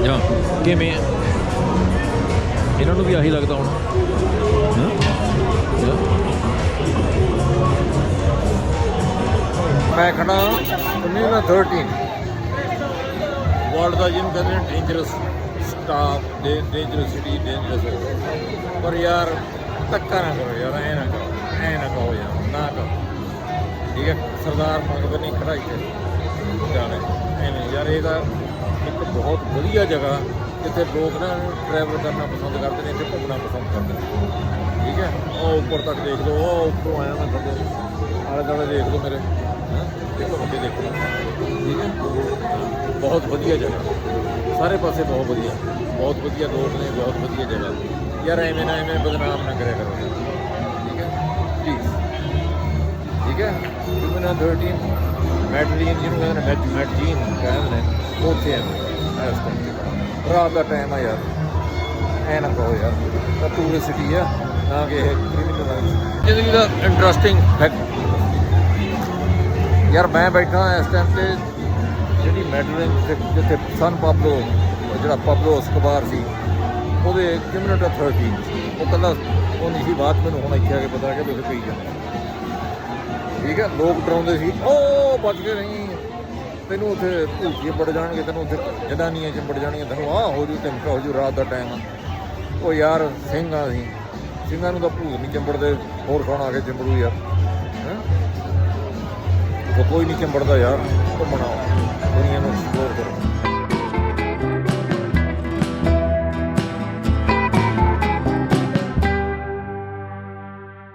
ਜਾਂ ਕਿਵੇਂ ਆ। ਇਹਨਾਂ ਨੂੰ ਵੀ ਆਹੀ ਲੱਗਦਾ ਹੋਣਾ। ਮੈਂ ਖੜਾ ਕਮਿਊਨਾ 13 ਵਰਲਡ ਦਾ ਜਿਹਨੂੰ ਕਹਿੰਦੇ ਨੇ dangerous staff, dangerous city, dangerous. ਪਰ ਯਾਰ ਧੱਕਾ ਨਾ ਕਰੋ ਯਾਰ, ਐਂ ਨਾ ਕਰੋ ਯਾਰ, ਨਾ ਕਰੋ। ਠੀਕ ਹੈ, ਸਰਦਾਰ ਮੰਗਦੇ ਨਹੀਂ ਖੜਾ ਇੱਥੇ ਜਾਣਾ ਐਵੇਂ ਯਾਰ। ਇਹਦਾ ਇੱਕ ਬਹੁਤ ਵਧੀਆ ਜਗ੍ਹਾ ਜਿੱਥੇ ਲੋਕ ਨਾ ਟਰੈਵਲ ਕਰਨਾ ਪਸੰਦ ਕਰਦੇ ਨੇ, ਇੱਥੇ ਘੁੰਮਣਾ ਪਸੰਦ ਕਰਦੇ ਨੇ। ਠੀਕ ਹੈ, ਉਹ ਉੱਪਰ ਤੱਕ ਦੇਖ ਲਓ, ਉਹ ਉੱਪਰੋਂ ਆਇਆ ਮੈਂ ਥੱਲੇ ਆਲੇ ਦੁਆਲੇ ਦੇਖ ਲਓ ਮੇਰੇ, ਦੇਖੋ ਅੱਗੇ ਦੇਖੋ। ਠੀਕ ਹੈ, ਬਹੁਤ ਵਧੀਆ ਜਗ੍ਹਾ, ਸਾਰੇ ਪਾਸੇ ਬਹੁਤ ਵਧੀਆ ਲੋਕ ਨੇ, ਬਹੁਤ ਵਧੀਆ ਜਗ੍ਹਾ ਯਾਰ। ਐਵੇਂ ਬਦਨਾਮ ਨਾ ਕਰਿਆ ਕਰੋ। ਠੀਕ ਹੈ ਪਲੀਜ਼। ਠੀਕ ਹੈ, ਕਮਿਊਨਾ 13 ਮੈਡਲੀਨ ਜਿਹਨੂੰ ਕਹਿੰਦੇ ਨੇ, ਮੈਡਲੀਨ ਕਹਿੰਦੇ ਨੇ, ਉੱਥੇ ਐ ਇਸ ਟਾਈਮ ਰਾਤ ਦਾ ਟਾਈਮ ਆ ਯਾਰ। ਐ ਨਾ ਕਹੋ ਯਾਰ, ਟੂਰਿਸਟ ਸਿਟੀ ਆ ਨਾ ਕਿ ਇਹ ਕ੍ਰਿਮੀਨਲ। ਜ਼ਿੰਦਗੀ ਦਾ ਇੰਟਰਸਟਿੰਗ ਫੈਕਟ ਯਾਰ, ਮੈਂ ਬੈਠਾ ਇਸ ਟਾਈਮ 'ਤੇ ਜਿਹੜੀ ਮੈਡਲਿਨ ਜਿੱਥੇ ਸਨ ਪਾਬਲੋ, ਜਿਹੜਾ ਪਾਬਲੋ ਸਕਬਾਰ ਸੀ, ਉਹਦੇ ਕਮਿਊਨਾ 13 ਉਹ ਕਹਿੰਦਾ ਉਹ ਨਹੀਂ ਸੀ ਬਾਤ। ਮੈਨੂੰ ਹੁਣ ਇੱਥੇ ਆ ਕੇ ਪਤਾ ਕਿ ਤੁਸੀਂ ਪਈ ਜਾਂਦੇ। ਠੀਕ ਹੈ, ਲੋਕ ਡਰਾਉਂਦੇ ਸੀ, ਉਹ ਬਚ ਕੇ ਨਹੀਂ, ਤੈਨੂੰ ਉੱਥੇ ਭੂਤ ਚਿੰਬੜ ਜਾਣਗੇ, ਤੈਨੂੰ ਉੱਥੇ ਜਨਾਨੀਆਂ ਚਿੰਬੜ ਜਾਣਗੀਆਂ, ਤੈਨੂੰ ਆਹ ਹੋ ਜੂ, ਧਮਕਾ ਹੋ ਜੂ, ਰਾਤ ਦਾ ਟਾਈਮ ਆ। ਉਹ ਯਾਰ ਸਿੰਘ ਆ ਅਸੀਂ, ਸਿੰਘਾਂ ਨੂੰ ਤਾਂ ਭੂਤ ਨਹੀਂ ਚਿੰਬੜਦੇ, ਹੋਰ ਕੌਣ ਆ ਕੇ ਚਿੰਬੜੂ ਯਾਰ। ਹੈਂ, ਕੋਈ ਨਹੀਂ ਚਿੰਬੜਦਾ ਯਾਰ। ਘੁੰਮਣਾ ਦੁਨੀਆ ਨੂੰ ਐਕਸਪਲੋਰ ਕਰੋ।